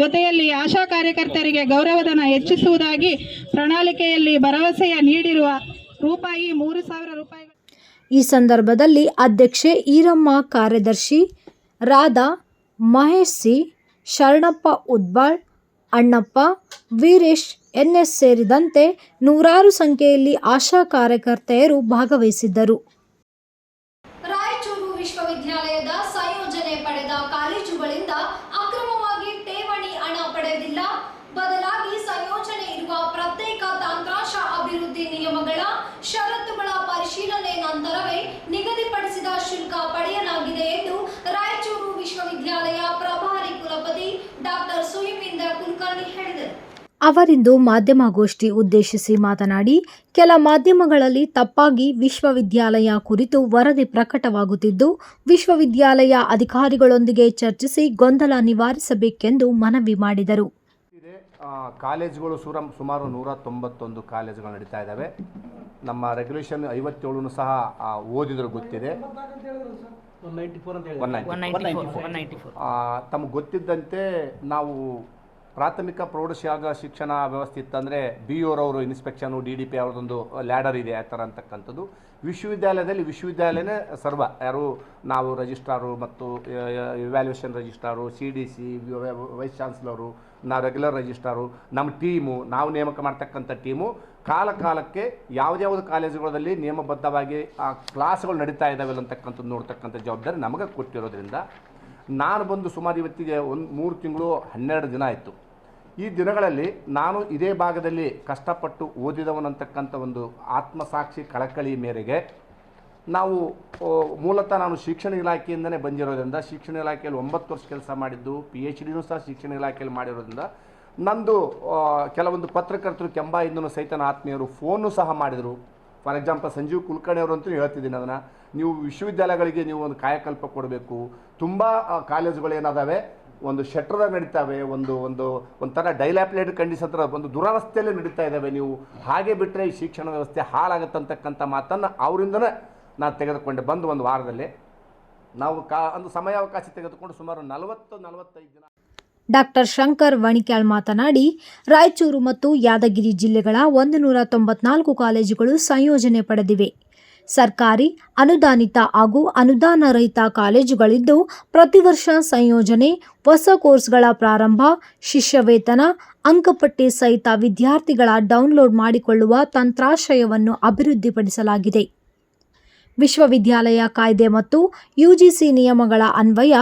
ಜೊತೆಯಲ್ಲಿ ಆಶಾ ಕಾರ್ಯಕರ್ತರಿಗೆ ಗೌರವಧನ ಹೆಚ್ಚಿಸುವುದಾಗಿ ಪ್ರಣಾಳಿಕೆಯಲ್ಲಿ ಭರವಸೆಯ ನೀಡಿರುವ ರೂಪಾಯಿ 3,000 ರೂಪಾಯಿ. ಈ ಸಂದರ್ಭದಲ್ಲಿ ಅಧ್ಯಕ್ಷೆ ಈರಮ್ಮ, ಕಾರ್ಯದರ್ಶಿ ರಾಧಾ, ಮಹೇಶ್ ಸಿ, ಶರಣಪ್ಪ ಉದ್ಬಾಳ್, ಅಣ್ಣಪ್ಪ, ವೀರೇಶ್, NS ಸೇರಿದಂತೆ ನೂರಾರು ಸಂಖ್ಯೆಯಲ್ಲಿ ಆಶಾ ಕಾರ್ಯಕರ್ತೆಯರು ಭಾಗವಹಿಸಿದ್ದರು. ರಾಯಚೂರು ವಿಶ್ವವಿದ್ಯಾಲಯದ ಸಂಯೋಜನೆ ಪಡೆದ ಕಾಲೇಜುಗಳಿಂದ ಅಕ್ರಮವಾಗಿ ಠೇವಣಿ ಹಣ ಪಡೆದಿಲ್ಲ, ಬದಲಾಗಿ ಸಂಯೋಜನೆ ಇರುವ ಪ್ರತ್ಯೇಕ ತಂತ್ರಾಂಶ ಅಭಿವೃದ್ಧಿ ನಿಯಮಗಳ ಷರತ್ತುಗಳ ಪರಿಶೀಲನೆ ನಂತರವೇ ನಿಗದಿಪಡಿಸಿದ ಶುಲ್ಕ ಪಡೆಯಲಾಗಿದೆ ಎಂದು ರಾಯಚೂರು ವಿಶ್ವವಿದ್ಯಾಲಯ ಪ್ರಭಾರಿ ಕುಲಪತಿ ಡಾಕ್ಟರ್ ಸುಯಿಮಿಂದ್ರ ಕುಲಕರ್ಣಿ ಹೇಳಿದರು. ಅವರಿಂದು ಮಾಧ್ಯಮಗೋಷ್ಠಿ ಉದ್ದೇಶಿಸಿ ಮಾತನಾಡಿ, ಕೆಲ ಮಾಧ್ಯಮಗಳಲ್ಲಿ ತಪ್ಪಾಗಿ ವಿಶ್ವವಿದ್ಯಾಲಯ ಕುರಿತು ವರದಿ ಪ್ರಕಟವಾಗುತ್ತಿದ್ದು, ವಿಶ್ವವಿದ್ಯಾಲಯ ಅಧಿಕಾರಿಗಳೊಂದಿಗೆ ಚರ್ಚಿಸಿ ಗೊಂದಲ ನಿವಾರಿಸಬೇಕೆಂದು ಮನವಿ ಮಾಡಿದರು. ಕಾಲೇಜುಗಳು ಸುಮಾರು 191 ಕಾಲೇಜುಗಳು ನಡೀತಾ ಇದ್ದಾವೆ. ನಮ್ಮ ರೆಗ್ಯುಲೇಷನ್ 57 ಸಹ ಓದಿದ್ರು ಗೊತ್ತಿದೆ. 194 ತಮಗೆ ಗೊತ್ತಿದ್ದಂತೆ ನಾವು ಪ್ರಾಥಮಿಕ ಪ್ರೌಢಶಾಲಾ ಶಿಕ್ಷಣ ವ್ಯವಸ್ಥೆ ಇತ್ತಂದರೆ BOರವರು ಇನ್ಸ್ಪೆಕ್ಷನು, DDP ಅವ್ರದ್ದೊಂದು ಲ್ಯಾಡರ್ ಇದೆ ಆ ಥರ ಅಂತಕ್ಕಂಥದ್ದು. ವಿಶ್ವವಿದ್ಯಾಲಯದಲ್ಲಿ ವಿಶ್ವವಿದ್ಯಾಲಯನೇ ಸರ್ವ, ಯಾರು ನಾವು ರಿಜಿಸ್ಟ್ರಾರು ಮತ್ತು evaluation registrar, CDC, wise chancellor, ನಾವು ರೆಗ್ಯುಲರ್ ರಿಜಿಸ್ಟ್ರಾರು, ನಮ್ಮ ಟೀಮು, ನಾವು ನೇಮಕ ಮಾಡ್ತಕ್ಕಂಥ ಟೀಮು ಕಾಲಕ್ಕೆ ಯಾವುದ್ಯಾವುದು ಕಾಲೇಜುಗಳಲ್ಲಿ ನಿಯಮಬದ್ಧವಾಗಿ ಆ ಕ್ಲಾಸ್ಗಳು ನಡೀತಾ ಇದ್ದಾವೆ ಅಂತಕ್ಕಂಥದ್ದು ನೋಡ್ತಕ್ಕಂಥ ಜವಾಬ್ದಾರಿ ನಮಗೆ ಕೊಟ್ಟಿರೋದ್ರಿಂದ ನಾನು ಬಂದು ಸುಮಾರು ಇವತ್ತಿಗೆ 3 ತಿಂಗಳು 12 ದಿನ ಆಯಿತು. ಈ ದಿನಗಳಲ್ಲಿ ನಾನು ಇದೇ ಭಾಗದಲ್ಲಿ ಕಷ್ಟಪಟ್ಟು ಓದಿದವನಂತಕ್ಕಂಥ ಒಂದು ಆತ್ಮಸಾಕ್ಷಿ ಕಳಕಳಿ ಮೇರೆಗೆ ನಾವು ಮೂಲತಃ ನಾನು ಶಿಕ್ಷಣ ಇಲಾಖೆಯಿಂದನೇ ಬಂದಿರೋದ್ರಿಂದ, ಶಿಕ್ಷಣ ಇಲಾಖೆಯಲ್ಲಿ 9 ವರ್ಷ ಕೆಲಸ ಮಾಡಿದ್ದು, PhDನೂ ಸಹ ಶಿಕ್ಷಣ ಇಲಾಖೆಯಲ್ಲಿ ಮಾಡಿರೋದ್ರಿಂದ ನಂದು ಕೆಲವೊಂದು ಪತ್ರಕರ್ತರು ಕೆಂಬಾಯಿಂದನೂ ಸಹಿತ ಆತ್ಮೀಯರು ಫೋನು ಸಹ ಮಾಡಿದರು. ಫಾರ್ ಎಕ್ಸಾಂಪಲ್ ಸಂಜೀವ್ ಕುಲಕರ್ಣಿ ಅವರು ಅಂತೂ ಹೇಳ್ತಿದ್ದೀನಿ ಅದನ್ನು, ನೀವು ವಿಶ್ವವಿದ್ಯಾಲಯಗಳಿಗೆ ನೀವು ಒಂದು ಕಾಯಕಲ್ಪ ಕೊಡಬೇಕು. ತುಂಬ ಕಾಲೇಜುಗಳೇನಾದಾವೆ ಒಂದು ಶೆಟ್ರದಾಗ ನಡೀತಾವೆ, ಒಂಥರ ಡೈಲ್ಯಾಪ್ಲೇಟೆಡ್ ಕಂಡೀಷನ್ ಥರ ಒಂದು ದುರವಸ್ಥೆಯಲ್ಲೇ ನಡೀತಾ ಇದ್ದಾವೆ. ನೀವು ಹಾಗೆ ಬಿಟ್ಟರೆ ಈ ಶಿಕ್ಷಣ ವ್ಯವಸ್ಥೆ ಹಾಳಾಗತ್ತಂತಕ್ಕಂಥ ಮಾತನ್ನು ಅವರಿಂದನೇ ನಾನು ತೆಗೆದುಕೊಂಡೆ. ಬಂದು ಒಂದು ವಾರದಲ್ಲಿ ನಾವು ಒಂದು ಸಮಯಾವಕಾಶ ತೆಗೆದುಕೊಂಡು ಸುಮಾರು 40-45 ದಿನ. ಡಾಕ್ಟರ್ ಶಂಕರ್ ವಣಿಕ್ಯಾಳ್ ಮಾತನಾಡಿ, ರಾಯಚೂರು ಮತ್ತು ಯಾದಗಿರಿ ಜಿಲ್ಲೆಗಳ 194 ಕಾಲೇಜುಗಳು ಸಂಯೋಜನೆ ಪಡೆದಿವೆ. ಸರ್ಕಾರಿ, ಅನುದಾನಿತ ಹಾಗೂ ಅನುದಾನ ರಹಿತ ಕಾಲೇಜುಗಳಿದ್ದು, ಪ್ರತಿ ವರ್ಷ ಸಂಯೋಜನೆ, ಹೊಸ ಕೋರ್ಸ್ಗಳ ಪ್ರಾರಂಭ, ಶಿಷ್ಯ ವೇತನ, ಅಂಕಪಟ್ಟಿ ಸಹಿತ ವಿದ್ಯಾರ್ಥಿಗಳ ಡೌನ್ಲೋಡ್ ಮಾಡಿಕೊಳ್ಳುವ ತಂತ್ರಾಶಯವನ್ನು ಅಭಿವೃದ್ಧಿಪಡಿಸಲಾಗಿದೆ. ವಿಶ್ವವಿದ್ಯಾಲಯ ಕಾಯ್ದೆ ಮತ್ತು UGC ನಿಯಮಗಳ ಅನ್ವಯ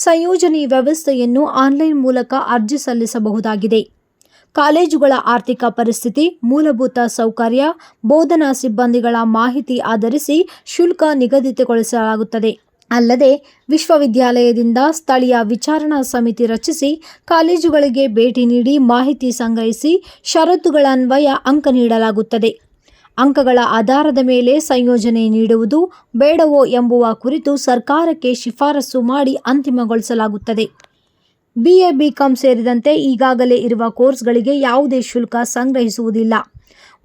ಸಂಯೋಜನೆ ವ್ಯವಸ್ಥೆಯನ್ನು ಆನ್ಲೈನ್ ಮೂಲಕ ಅರ್ಜಿ ಸಲ್ಲಿಸಬಹುದಾಗಿದೆ. ಕಾಲೇಜುಗಳ ಆರ್ಥಿಕ ಪರಿಸ್ಥಿತಿ, ಮೂಲಭೂತ ಸೌಕರ್ಯ, ಬೋಧನಾ ಸಿಬ್ಬಂದಿಗಳ ಮಾಹಿತಿ ಆಧರಿಸಿ ಶುಲ್ಕ ನಿಗದಿತಗೊಳಿಸಲಾಗುತ್ತದೆ. ಅಲ್ಲದೆ ವಿಶ್ವವಿದ್ಯಾಲಯದಿಂದ ಸ್ಥಳೀಯ ವಿಚಾರಣಾ ಸಮಿತಿ ರಚಿಸಿ ಕಾಲೇಜುಗಳಿಗೆ ಭೇಟಿ ನೀಡಿ ಮಾಹಿತಿ ಸಂಗ್ರಹಿಸಿ ಷರತ್ತುಗಳ ಅನ್ವಯ ಅಂಕ ನೀಡಲಾಗುತ್ತದೆ. ಅಂಕಗಳ ಆಧಾರದ ಮೇಲೆ ಸಂಯೋಜನೆ ನೀಡುವುದು ಬೇಡವೋ ಎಂಬುವ ಕುರಿತು ಸರ್ಕಾರಕ್ಕೆ ಶಿಫಾರಸು ಮಾಡಿ ಅಂತಿಮಗೊಳಿಸಲಾಗುತ್ತದೆ. BA, BCom ಸೇರಿದಂತೆ ಈಗಾಗಲೇ ಇರುವ ಕೋರ್ಸ್ಗಳಿಗೆ ಯಾವುದೇ ಶುಲ್ಕ ಸಂಗ್ರಹಿಸುವುದಿಲ್ಲ.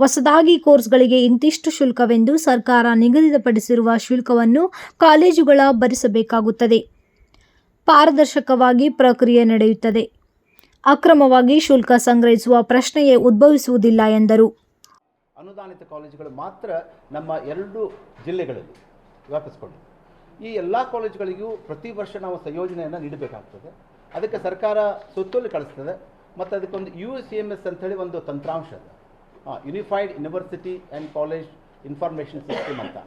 ಹೊಸದಾಗಿ ಕೋರ್ಸ್ಗಳಿಗೆ ಇಂತಿಷ್ಟು ಶುಲ್ಕವೆಂದು ಸರ್ಕಾರ ನಿಗದಿಪಡಿಸಿರುವ ಶುಲ್ಕವನ್ನು ಕಾಲೇಜುಗಳ ಭರಿಸಬೇಕಾಗುತ್ತದೆ. ಪಾರದರ್ಶಕವಾಗಿ ಪ್ರಕ್ರಿಯೆ ನಡೆಯುತ್ತದೆ. ಅಕ್ರಮವಾಗಿ ಶುಲ್ಕ ಸಂಗ್ರಹಿಸುವ ಪ್ರಶ್ನೆಯೇ ಉದ್ಭವಿಸುವುದಿಲ್ಲ ಎಂದರು. ಅನುದಾನಿತ ಕಾಲೇಜುಗಳು ಮಾತ್ರ ನಮ್ಮ 2 ಜಿಲ್ಲೆಗಳಲ್ಲಿ ವ್ಯಾಪಿಸಿಕೊಂಡು ಈ ಎಲ್ಲ ಕಾಲೇಜುಗಳಿಗೂ ಪ್ರತಿ ವರ್ಷ ನಾವು ಸಂಯೋಜನೆಯನ್ನು ನೀಡಬೇಕಾಗ್ತದೆ. ಅದಕ್ಕೆ ಸರ್ಕಾರ ಸುತ್ತೋಲೆ ಕಳಿಸ್ತದೆ ಮತ್ತು ಅದಕ್ಕೊಂದು UCMS ಅಂಥೇಳಿ ಒಂದು ತಂತ್ರಾಂಶ ಇದೆ, unified university and college information system ಅಂತ.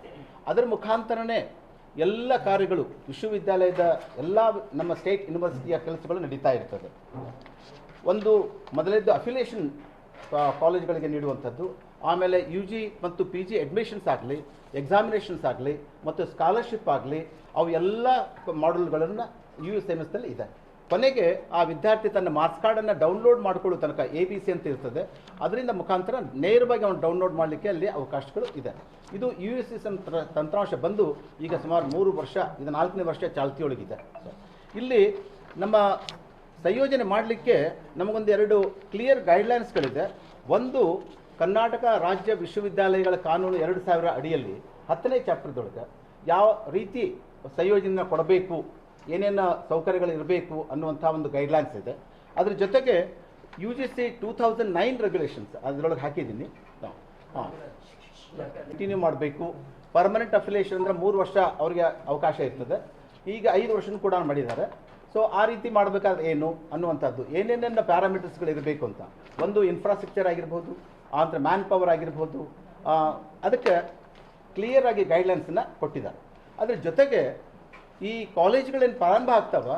ಅದರ ಮುಖಾಂತರನೇ ಎಲ್ಲ ಕಾರ್ಯಗಳು ವಿಶ್ವವಿದ್ಯಾಲಯದ ಎಲ್ಲ ನಮ್ಮ ಸ್ಟೇಟ್ ಯೂನಿವರ್ಸಿಟಿಯ ಕೆಲಸಗಳು ನಡೀತಾ ಇರ್ತದೆ. ಒಂದು ಮೊದಲನೇದು ಅಫಿಲಿಯೇಷನ್ ಕಾಲೇಜ್ಗಳಿಗೆ ನೀಡುವಂಥದ್ದು, ಆಮೇಲೆ UG ಮತ್ತು PG ಅಡ್ಮಿಷನ್ಸ್ ಆಗಲಿ, ಎಕ್ಸಾಮಿನೇಷನ್ಸ್ ಆಗಲಿ ಮತ್ತು ಸ್ಕಾಲರ್ಶಿಪ್ ಆಗಲಿ, ಅವು ಎಲ್ಲ ಮಾಡ್ಯೂಲ್ಗಳನ್ನು USMSದಲ್ಲಿ ಇದೆ. ಕೊನೆಗೆ ಆ ವಿದ್ಯಾರ್ಥಿ ತನ್ನ ಮಾರ್ಕ್ಸ್ ಕಾರ್ಡನ್ನು ಡೌನ್ಲೋಡ್ ಮಾಡಿಕೊಳ್ಳೋ ತನಕ ABC ಅಂತ ಇರ್ತದೆ, ಅದರಿಂದ ಮುಖಾಂತರ ನೇರವಾಗಿ ಅವನು ಡೌನ್ಲೋಡ್ ಮಾಡಲಿಕ್ಕೆ ಅಲ್ಲಿ ಅವಕಾಶಗಳು ಇದೆ. ಇದು USSM ತಂತ್ರಾಂಶ ಬಂದು ಈಗ ಸುಮಾರು 3 ವರ್ಷ, ಇದು 4ನೇ ವರ್ಷ ಚಾಲ್ತಿಯೊಳಗಿದೆ. ಇಲ್ಲಿ ನಮ್ಮ ಸಂಯೋಜನೆ ಮಾಡಲಿಕ್ಕೆ ನಮಗೊಂದು 2 ಕ್ಲಿಯರ್ ಗೈಡ್ಲೈನ್ಸ್ಗಳಿದೆ. ಒಂದು, ಕರ್ನಾಟಕ ರಾಜ್ಯ ವಿಶ್ವವಿದ್ಯಾಲಯಗಳ ಕಾನೂನು 2000 ಅಡಿಯಲ್ಲಿ 10ನೇ ಚಾಪ್ಟರ್ದೊಳಗೆ ಯಾವ ರೀತಿ ಸಂಯೋಜನೆ ಕೊಡಬೇಕು, ಏನೇನು ಸೌಕರ್ಯಗಳು ಇರಬೇಕು ಅನ್ನುವಂಥ ಒಂದು ಗೈಡ್ಲೈನ್ಸ್ ಇದೆ. ಅದ್ರ ಜೊತೆಗೆ UGC 2009 ರೆಗ್ಯುಲೇಷನ್ಸ್ ಅದರೊಳಗೆ ಹಾಕಿದ್ದೀನಿ. ಕಂಟಿನ್ಯೂ ಮಾಡಬೇಕು. ಪರ್ಮನೆಂಟ್ ಅಫಿಲಿಯೇಷನ್ ಅಂದರೆ 3 ವರ್ಷ ಅವರಿಗೆ ಅವಕಾಶ ಇರ್ತದೆ, ಈಗ 5 ವರ್ಷನೂ ಕೂಡ ಮಾಡಿದ್ದಾರೆ. ಸೊ ಆ ರೀತಿ ಮಾಡಬೇಕಾದ್ರೆ ಏನು ಅನ್ನುವಂಥದ್ದು, ಏನೇನೇನು ಪ್ಯಾರಾಮೀಟರ್ಸ್ಗಳು ಇರಬೇಕು ಅಂತ, ಒಂದು ಇನ್ಫ್ರಾಸ್ಟ್ರಕ್ಚರ್ ಆಗಿರ್ಬೋದು, ಅಂದರೆ ಮ್ಯಾನ್ ಪವರ್ ಆಗಿರ್ಬೋದು, ಅದಕ್ಕೆ ಕ್ಲಿಯರ್ ಆಗಿ ಗೈಡ್ಲೈನ್ಸನ್ನು ಕೊಟ್ಟಿದ್ದಾರೆ. ಅದ್ರ ಜೊತೆಗೆ ಈ ಕಾಲೇಜುಗಳೇನು ಪ್ರಾರಂಭ ಆಗ್ತಾವ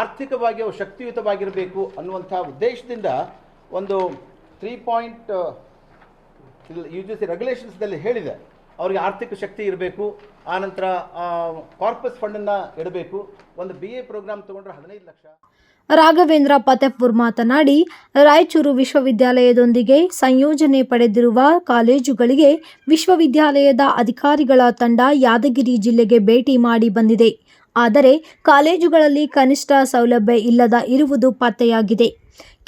ಆರ್ಥಿಕವಾಗಿ ಅವು ಶಕ್ತಿಯುತವಾಗಿರಬೇಕು ಅನ್ನುವಂಥ ಉದ್ದೇಶದಿಂದ ಒಂದು 3 UGC ರೆಗ್ಯುಲೇಷನ್ಸ್ದಲ್ಲಿ ಹೇಳಿದೆ, ಅವರಿಗೆ ಆರ್ಥಿಕ ಶಕ್ತಿ ಇರಬೇಕು, ಆನಂತರ ಕಾರ್ಪಸ್ ಫಂಡನ್ನು ಇಡಬೇಕು. ಒಂದು BA ಪ್ರೋಗ್ರಾಮ್ ತೊಗೊಂಡ್ರೆ 15 ಲಕ್ಷ. ರಾಘವೇಂದ್ರ ಫತೇಪುರ್ ಮಾತನಾಡಿ, ರಾಯಚೂರು ವಿಶ್ವವಿದ್ಯಾಲಯದೊಂದಿಗೆ ಸಂಯೋಜನೆ ಪಡೆದಿರುವ ಕಾಲೇಜುಗಳಿಗೆ ವಿಶ್ವವಿದ್ಯಾಲಯದ ಅಧಿಕಾರಿಗಳ ತಂಡ ಯಾದಗಿರಿ ಜಿಲ್ಲೆಗೆ ಭೇಟಿ ಮಾಡಿ ಬಂದಿದೆ. ಆದರೆ ಕಾಲೇಜುಗಳಲ್ಲಿ ಕನಿಷ್ಠ ಸೌಲಭ್ಯ ಇಲ್ಲದ ಇರುವುದು ಪತ್ತೆಯಾಗಿದೆ.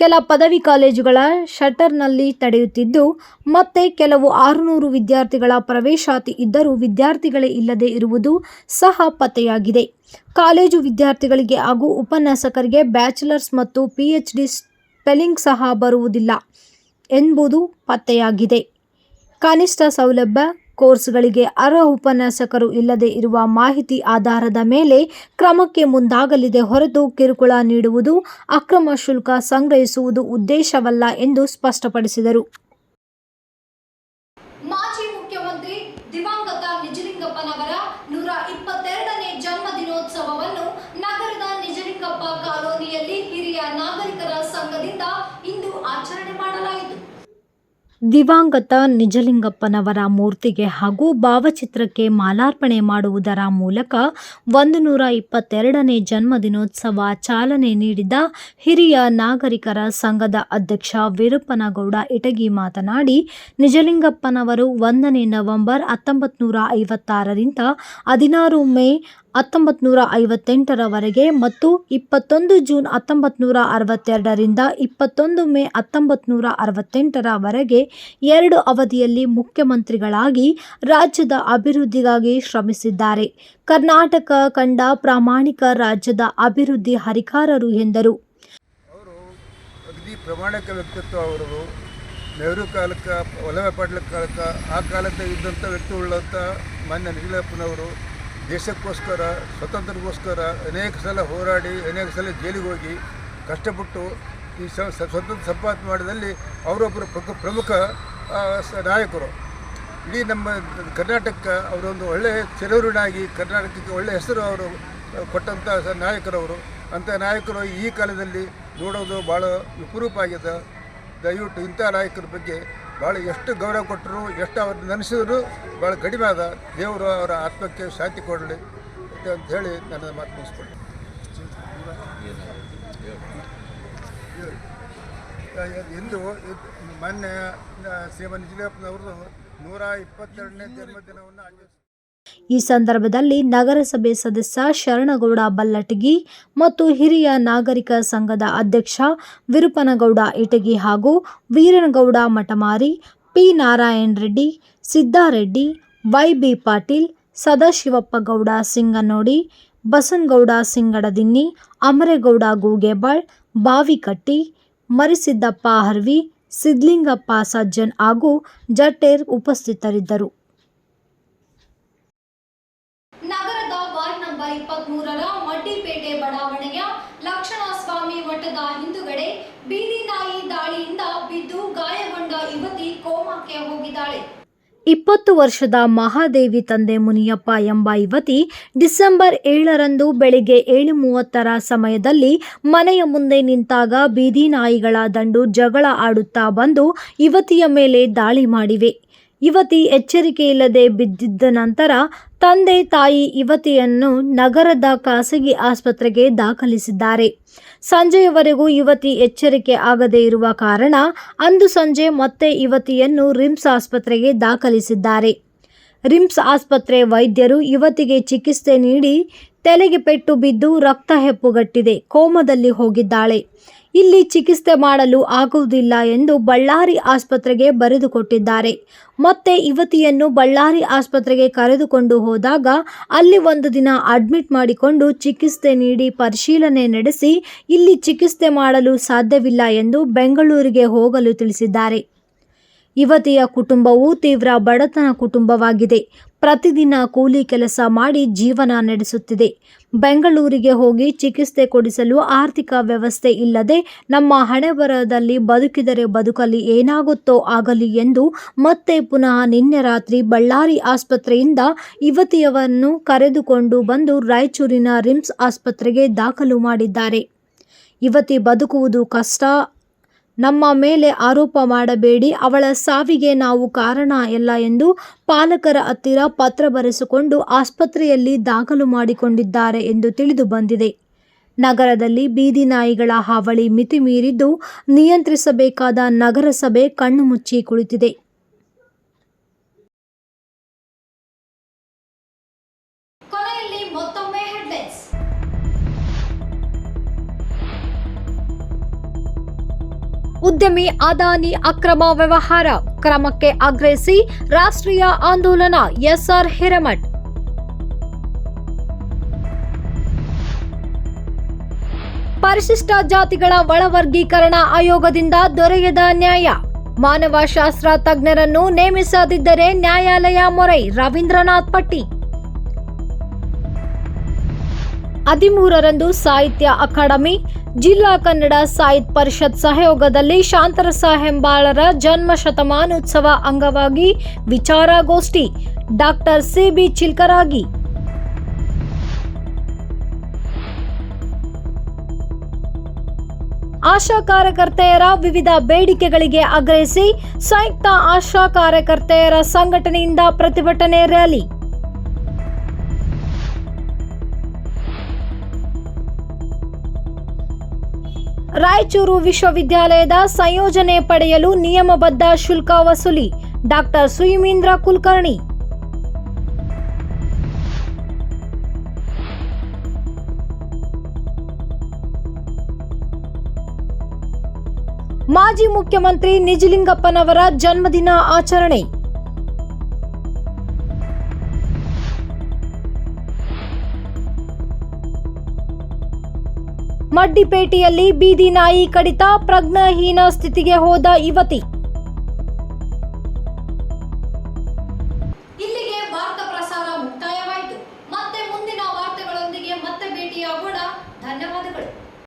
ಕೆಲ ಪದವಿ ಕಾಲೇಜುಗಳ ಶಟರ್ನಲ್ಲಿ ತಡೆಯುತ್ತಿದ್ದು, ಮತ್ತೆ ಕೆಲವು 600 ವಿದ್ಯಾರ್ಥಿಗಳ ಪ್ರವೇಶಾತಿ ಇದ್ದರೂ ವಿದ್ಯಾರ್ಥಿಗಳೇ ಇಲ್ಲದೆ ಇರುವುದು ಸಹ ಪತ್ತೆಯಾಗಿದೆ. ಕಾಲೇಜು ವಿದ್ಯಾರ್ಥಿಗಳಿಗೆ ಹಾಗೂ ಉಪನ್ಯಾಸಕರಿಗೆ ಬ್ಯಾಚುಲರ್ಸ್ ಮತ್ತು PhD ಸ್ಪೆಲ್ಲಿಂಗ್ ಸಹ ಬರುವುದಿಲ್ಲ ಎಂಬುದು ಪತ್ತೆಯಾಗಿದೆ. ಕನಿಷ್ಠ ಸೌಲಭ್ಯ ಕೋರ್ಸ್ಗಳಿಗೆ ಅರ್ಹ ಉಪನ್ಯಾಸಕರು ಇಲ್ಲದೆ ಇರುವ ಮಾಹಿತಿ ಆಧಾರದ ಮೇಲೆ ಕ್ರಮಕ್ಕೆ ಮುಂದಾಗಲಿದೆ ಹೊರತು ಕಿರುಕುಳ ನೀಡುವುದು, ಅಕ್ರಮ ಶುಲ್ಕ ಸಂಗ್ರಹಿಸುವುದು ಉದ್ದೇಶವಲ್ಲ ಎಂದು ಸ್ಪಷ್ಟಪಡಿಸಿದರು. ಮಾಜಿ ಮುಖ್ಯಮಂತ್ರಿ ದಿವಂಗತ ನಿಜಲಿಂಗಪ್ಪನವರ 122ನೇ ಜನ್ಮದಿನೋತ್ಸವವನ್ನು ನಗರದ ನಿಜಲಿಂಗಪ್ಪ ಕಾಲೋನಿಯಲ್ಲಿ ಹಿರಿಯ ನಾಗರಿಕರ ಸಂಘದಿಂದ ಇಂದು ಆಚರಣೆ ಮಾಡಲಾಯಿತು. ದಿವಂಗತ ನಿಜಲಿಂಗಪ್ಪನವರ ಮೂರ್ತಿಗೆ ಹಾಗೂ ಭಾವಚಿತ್ರಕ್ಕೆ ಮಾಲಾರ್ಪಣೆ ಮಾಡುವುದರ ಮೂಲಕ 122ನೇ ಜನ್ಮದಿನೋತ್ಸವ ಚಾಲನೆ ನೀಡಿದ ಹಿರಿಯ ನಾಗರಿಕರ ಸಂಘದ ಅಧ್ಯಕ್ಷ ವೀರಪ್ಪನಗೌಡ ಇಟಗಿ ಮಾತನಾಡಿ, ನಿಜಲಿಂಗಪ್ಪನವರು 1ನೇ ನವೆಂಬರ್ 1956ರಿಂದ 16 ಮೇ 1958ರವರೆಗೆ ಮತ್ತು 21 ಜೂನ್ 1962ರಿಂದ 21 ಮೇ 1968ರವರೆಗೆ 2 ಅವಧಿಯಲ್ಲಿ ಮುಖ್ಯಮಂತ್ರಿಗಳಾಗಿ ರಾಜ್ಯದ ಅಭಿವೃದ್ಧಿಗಾಗಿ ಶ್ರಮಿಸಿದ್ದಾರೆ. ಕರ್ನಾಟಕ ಕಂಡ ಪ್ರಾಮಾಣಿಕ ರಾಜ್ಯದ ಅಭಿವೃದ್ಧಿ ಹರಿಕಾರರು ಎಂದರು. ಅವರು ಅಗದಿ ಪ್ರಾಮಾಣಿಕ ವ್ಯಕ್ತಿತ್ವ. ಅವರು ನೆಹರು ಕಾಲಕ್ಕೆ, ವಲ್ಲಭಾಯ್ ಪಾಟೀಲ್ ಕಾಲಕ್ಕೆ, ಆ ಕಾಲದ ಇದ್ದಂಥ ವ್ಯಕ್ತಿ ಉಳ್ಳಂಥ ಮಾನ್ಯ ನಿಜಲಿಂಗಪ್ಪನವರು ದೇಶಕ್ಕೋಸ್ಕರ, ಸ್ವಾತಂತ್ರ್ಯಕ್ಕೋಸ್ಕರ ಅನೇಕ ಸಲ ಹೋರಾಡಿ, ಅನೇಕ ಸಲ ಜೈಲಿಗೆ ಹೋಗಿ ಕಷ್ಟಪಟ್ಟು ಈ ಸ್ವತಂತ್ರ ಸಂಪಾದನೆ ಮಾಡಿದಲ್ಲಿ ಅವರೊಬ್ಬರು ಪ್ರಮುಖ ನಾಯಕರು. ಇಡೀ ನಮ್ಮ ಕರ್ನಾಟಕಕ್ಕೆ ಅವರೊಂದು ಒಳ್ಳೆಯ ಚಿರಋಣಾಗಿ ಕರ್ನಾಟಕಕ್ಕೆ ಒಳ್ಳೆಯ ಹೆಸರು ಅವರು ಕೊಟ್ಟಂಥ ನಾಯಕರವರು. ಅಂಥ ನಾಯಕರು ಈ ಕಾಲದಲ್ಲಿ ನೋಡೋದು ಭಾಳ ವಿಪರೂಪ ಆಗಿದೆ. ದಯವಿಟ್ಟು ಇಂಥ ನಾಯಕರ ಬಗ್ಗೆ ಭಾಳ ಎಷ್ಟು ಗೌರವ ಕೊಟ್ಟರು, ಎಷ್ಟು ಅವ್ರನ್ನ ನೆನೆಸಿದ್ರು ಭಾಳ ಕಡಿಮೆ ಆದ. ದೇವರು ಅವರ ಆತ್ಮಕ್ಕೆ ಶಾಂತಿ ಕೊಡಲಿ ಅಂತ ಹೇಳಿ ನನ್ನ ಮಾತು ಮುಗಿಸ್ಕೊಳ್ತೀನಿ. ಇಂದು ಮಾನ್ಯ ಶ್ರೀಮನ್ ನಿಜಲಿಂಗಪ್ಪನವ್ರದ್ದು 122ನೇ ಜನ್ಮದಿನವನ್ನು ಆಚರಿಸಿದ್ದಾರೆ. ಈ ಸಂದರ್ಭದಲ್ಲಿ ನಗರಸಭೆ ಸದಸ್ಯ ಶರಣಗೌಡ ಬಲ್ಲಟಗಿ ಮತ್ತು ಹಿರಿಯ ನಾಗರಿಕ ಸಂಘದ ಅಧ್ಯಕ್ಷ ವೀರಪ್ಪನಗೌಡ ಇಟಗಿ ಹಾಗೂ ವೀರನಗೌಡ ಮಠಮಾರಿ, ಪಿ ನಾರಾಯಣ ರೆಡ್ಡಿ, ಸಿದ್ದಾರೆಡ್ಡಿ, YB ಪಾಟೀಲ್, ಸದಾಶಿವಪ್ಪಗೌಡ ಸಿಂಗನೋಡಿ, ಬಸನಗೌಡ ಸಿಂಗಡದಿನ್ನಿ, ಅಮರೇಗೌಡ ಗೂಗೆಬಾಳ್, ಬಾವಿಕಟ್ಟಿ, ಮರಿಸಿದ್ದಪ್ಪ ಹರ್ವಿ, ಸಿದ್ಲಿಂಗಪ್ಪ ಸಜ್ಜನ್ ಹಾಗೂ ಜಟ್ಟೇರ್ ಉಪಸ್ಥಿತರಿದ್ದರು. ನಗರದ ವಾರ್ಡ್ ನಂಬರ್ 23ರ ಮಡ್ಡಿಪೇಟೆ ಬಡಾವಣೆಯ ಲಕ್ಷಣಸ್ವಾಮಿ ಮಠದ ಹಿಂದುಗಡೆ ಬೀದಿ ನಾಯಿ ದಾಳಿಯಿಂದ ಬಿದ್ದು ಗಾಯಗೊಂಡ ಯುವತಿ ಕೋಮಾಕ್ಕೆ ಹೋಗಿದ್ದಾಳೆ. 20 ವರ್ಷದ ಮಹಾದೇವಿ ತಂದೆ ಮುನಿಯಪ್ಪ ಎಂಬ ಯುವತಿ ಡಿಸೆಂಬರ್ 7ರಂದು ಬೆಳಿಗ್ಗೆ 7:30ರ ಸಮಯದಲ್ಲಿ ಮನೆಯ ಮುಂದೆ ನಿಂತಾಗ ಬೀದಿ ನಾಯಿಗಳ ದಂಡು ಜಗಳ ಆಡುತ್ತಾ ಬಂದು ಯುವತಿಯ ಮೇಲೆ ದಾಳಿ ಮಾಡಿವೆ. ಯುವತಿ ಎಚ್ಚರಿಕೆ ಇಲ್ಲದೆ ಬಿದ್ದಿದ್ದ ನಂತರ ತಂದೆ ತಾಯಿ ಯುವತಿಯನ್ನು ನಗರದ ಖಾಸಗಿ ಆಸ್ಪತ್ರೆಗೆ ದಾಖಲಿಸಿದ್ದಾರೆ. ಸಂಜೆಯವರೆಗೂ ಯುವತಿ ಎಚ್ಚರಿಕೆ ಆಗದೇ ಇರುವ ಕಾರಣ ಅಂದು ಸಂಜೆ ಮತ್ತೆ ಯುವತಿಯನ್ನು ರಿಮ್ಸ್ ಆಸ್ಪತ್ರೆಗೆ ದಾಖಲಿಸಿದ್ದಾರೆ. ರಿಮ್ಸ್ ಆಸ್ಪತ್ರೆ ವೈದ್ಯರು ಯುವತಿಗೆ ಚಿಕಿತ್ಸೆ ನೀಡಿ ತಲೆಗೆ ಪೆಟ್ಟು ಬಿದ್ದು ರಕ್ತ ಹೆಪ್ಪುಗಟ್ಟಿದೆ, ಕೋಮದಲ್ಲಿ ಹೋಗಿದ್ದಾಳೆ, ಇಲ್ಲಿ ಚಿಕಿತ್ಸೆ ಮಾಡಲು ಆಗುವುದಿಲ್ಲ ಎಂದು ಬಳ್ಳಾರಿ ಆಸ್ಪತ್ರೆಗೆ ಬರೆದುಕೊಟ್ಟಿದ್ದಾರೆ. ಮತ್ತೆ ಯುವತಿಯನ್ನು ಬಳ್ಳಾರಿ ಆಸ್ಪತ್ರೆಗೆ ಕರೆದುಕೊಂಡು ಹೋದಾಗ ಅಲ್ಲಿ 1 ದಿನ ಅಡ್ಮಿಟ್ ಮಾಡಿಕೊಂಡು ಚಿಕಿತ್ಸೆ ನೀಡಿ ಪರಿಶೀಲನೆ ನಡೆಸಿ ಇಲ್ಲಿ ಚಿಕಿತ್ಸೆ ಮಾಡಲು ಸಾಧ್ಯವಿಲ್ಲ ಎಂದು ಬೆಂಗಳೂರಿಗೆ ಹೋಗಲು ತಿಳಿಸಿದ್ದಾರೆ. ಯುವತಿಯ ಕುಟುಂಬವು ತೀವ್ರ ಬಡತನ ಕುಟುಂಬವಾಗಿದೆ. ಪ್ರತಿದಿನ ಕೂಲಿ ಕೆಲಸ ಮಾಡಿ ಜೀವನ ನಡೆಸುತ್ತಿದೆ. ಬೆಂಗಳೂರಿಗೆ ಹೋಗಿ ಚಿಕಿತ್ಸೆ ಕೊಡಿಸಲು ಆರ್ಥಿಕ ವ್ಯವಸ್ಥೆ ಇಲ್ಲದೆ ನಮ್ಮ ಹಣೆಬರಹದಲ್ಲಿ ಬದುಕಿದರೆ ಬದುಕಲಿ, ಏನಾಗುತ್ತೋ ಆಗಲಿ ಎಂದು ಮತ್ತೆ ಪುನಃ ನಿನ್ನೆ ರಾತ್ರಿ ಬಳ್ಳಾರಿ ಆಸ್ಪತ್ರೆಯಿಂದ ಯುವತಿಯನ್ನು ಕರೆದುಕೊಂಡು ಬಂದು ರಾಯಚೂರಿನ ರಿಮ್ಸ್ ಆಸ್ಪತ್ರೆಗೆ ದಾಖಲು ಮಾಡಿದ್ದಾರೆ. ಯುವತಿ ಬದುಕುವುದು ಕಷ್ಟ, ನಮ್ಮ ಮೇಲೆ ಆರೋಪ ಮಾಡಬೇಡಿ, ಅವಳ ಸಾವಿಗೆ ನಾವು ಕಾರಣ ಇಲ್ಲ ಎಂದು ಪಾಲಕರ ಹತ್ತಿರ ಪತ್ರ ಬರೆಸಿಕೊಂಡು ಆಸ್ಪತ್ರೆಯಲ್ಲಿ ದಾಖಲು ಮಾಡಿಕೊಂಡಿದ್ದಾರೆ ಎಂದು ತಿಳಿದು ಬಂದಿದೆ. ನಗರದಲ್ಲಿ ಬೀದಿ ನಾಯಿಗಳ ಹಾವಳಿ ಮಿತಿ ಮೀರಿದ್ದು ನಿಯಂತ್ರಿಸಬೇಕಾದ ನಗರಸಭೆ ಕಣ್ಣು ಮುಚ್ಚಿ ಕುಳಿತಿದೆ. ಕೊನೆಯಲ್ಲಿ ಮತ್ತೊಮ್ಮೆ ಹೆಡ್ಲೈನ್ಸ್. ಉದ್ಯಮಿ ಅದಾನಿ ಅಕ್ರಮ ವ್ಯವಹಾರ ಕ್ರಮಕ್ಕೆ ಆಗ್ರಹಿಸಿ ರಾಷ್ಟ್ರೀಯ ಆಂದೋಲನ ಎಸ್ಆರ್ ಹಿರೇಮಠ್. ಪರಿಶಿಷ್ಟ ಜಾತಿಗಳ ಒಳವರ್ಗೀಕರಣ ಆಯೋಗದಿಂದ ದೊರೆಯದ ನ್ಯಾಯ, ಮಾನವಶಾಸ್ತ್ರ ತಜ್ಞರನ್ನು ನೇಮಿಸದಿದ್ದರೆ ನ್ಯಾಯಾಲಯ ಮೊರೆ, ರವೀಂದ್ರನಾಥ್ ಪಟ್ಟಿ. 13ರಂದು ಸಾಹಿತ್ಯ ಅಕಾಡೆಮಿ, ಜಿಲ್ಲಾ ಕನ್ನಡ ಸಾಹಿತ್ಯ ಪರಿಷತ್ ಸಹಯೋಗದಲ್ಲಿ ಶಾಂತರಸ ಹೆಬ್ಬಾಳರ ಜನ್ಮ ಶತಮಾನೋತ್ಸವ ಅಂಗವಾಗಿ ವಿಚಾರಗೋಷ್ಠಿ, ಡಾಕ್ಟರ್ ಸಿಬಿ ಚಿಲ್ಕರಾಗಿ. ಆಶಾ ಕಾರ್ಯಕರ್ತೆಯರ ವಿವಿಧ ಬೇಡಿಕೆಗಳಿಗೆ ಆಗ್ರಹಿಸಿ ಸಂಯುಕ್ತ ಆಶಾ ಕಾರ್ಯಕರ್ತೆಯರ ಸಂಘಟನೆಯಿಂದ ಪ್ರತಿಭಟನೆ ರ್ಯಾಲಿ. ರಾಯಚೂರು ವಿಶ್ವವಿದ್ಯಾಲಯದ ಸಂಯೋಜನೆ ಪಡೆಯಲು ನಿಯಮಬದ್ಧ ಶುಲ್ಕ ವಸೂಲಿ, ಡಾಕ್ಟರ್ ಸುಯಿಮೀಂದ್ರ ಕುಲಕರ್ಣಿ. ಮಾಜಿ ಮುಖ್ಯಮಂತ್ರಿ ನಿಜಲಿಂಗಪ್ಪನವರ ಜನ್ಮದಿನ ಆಚರಣೆ. ಮಡ್ಡಿಪೇಟೆಯಲ್ಲಿ ಬೀದಿ ನಾಯಿ ಕಡಿತ, ಪ್ರಜ್ಞಾಹೀನ ಸ್ಥಿತಿಗೆ ಹೋದ ಯುವತಿ. ಇಲ್ಲಿಗೆ ವಾರ್ತಾ ಪ್ರಸಾರ ಮುಕ್ತಾಯವಾಯಿತು. ಮತ್ತೆ ಮುಂದಿನ ವಾರ್ತೆಗಳೊಂದಿಗೆ ಮತ್ತೆ ಭೇಟಿಯಾಗೋಣ. ಧನ್ಯವಾದಗಳು.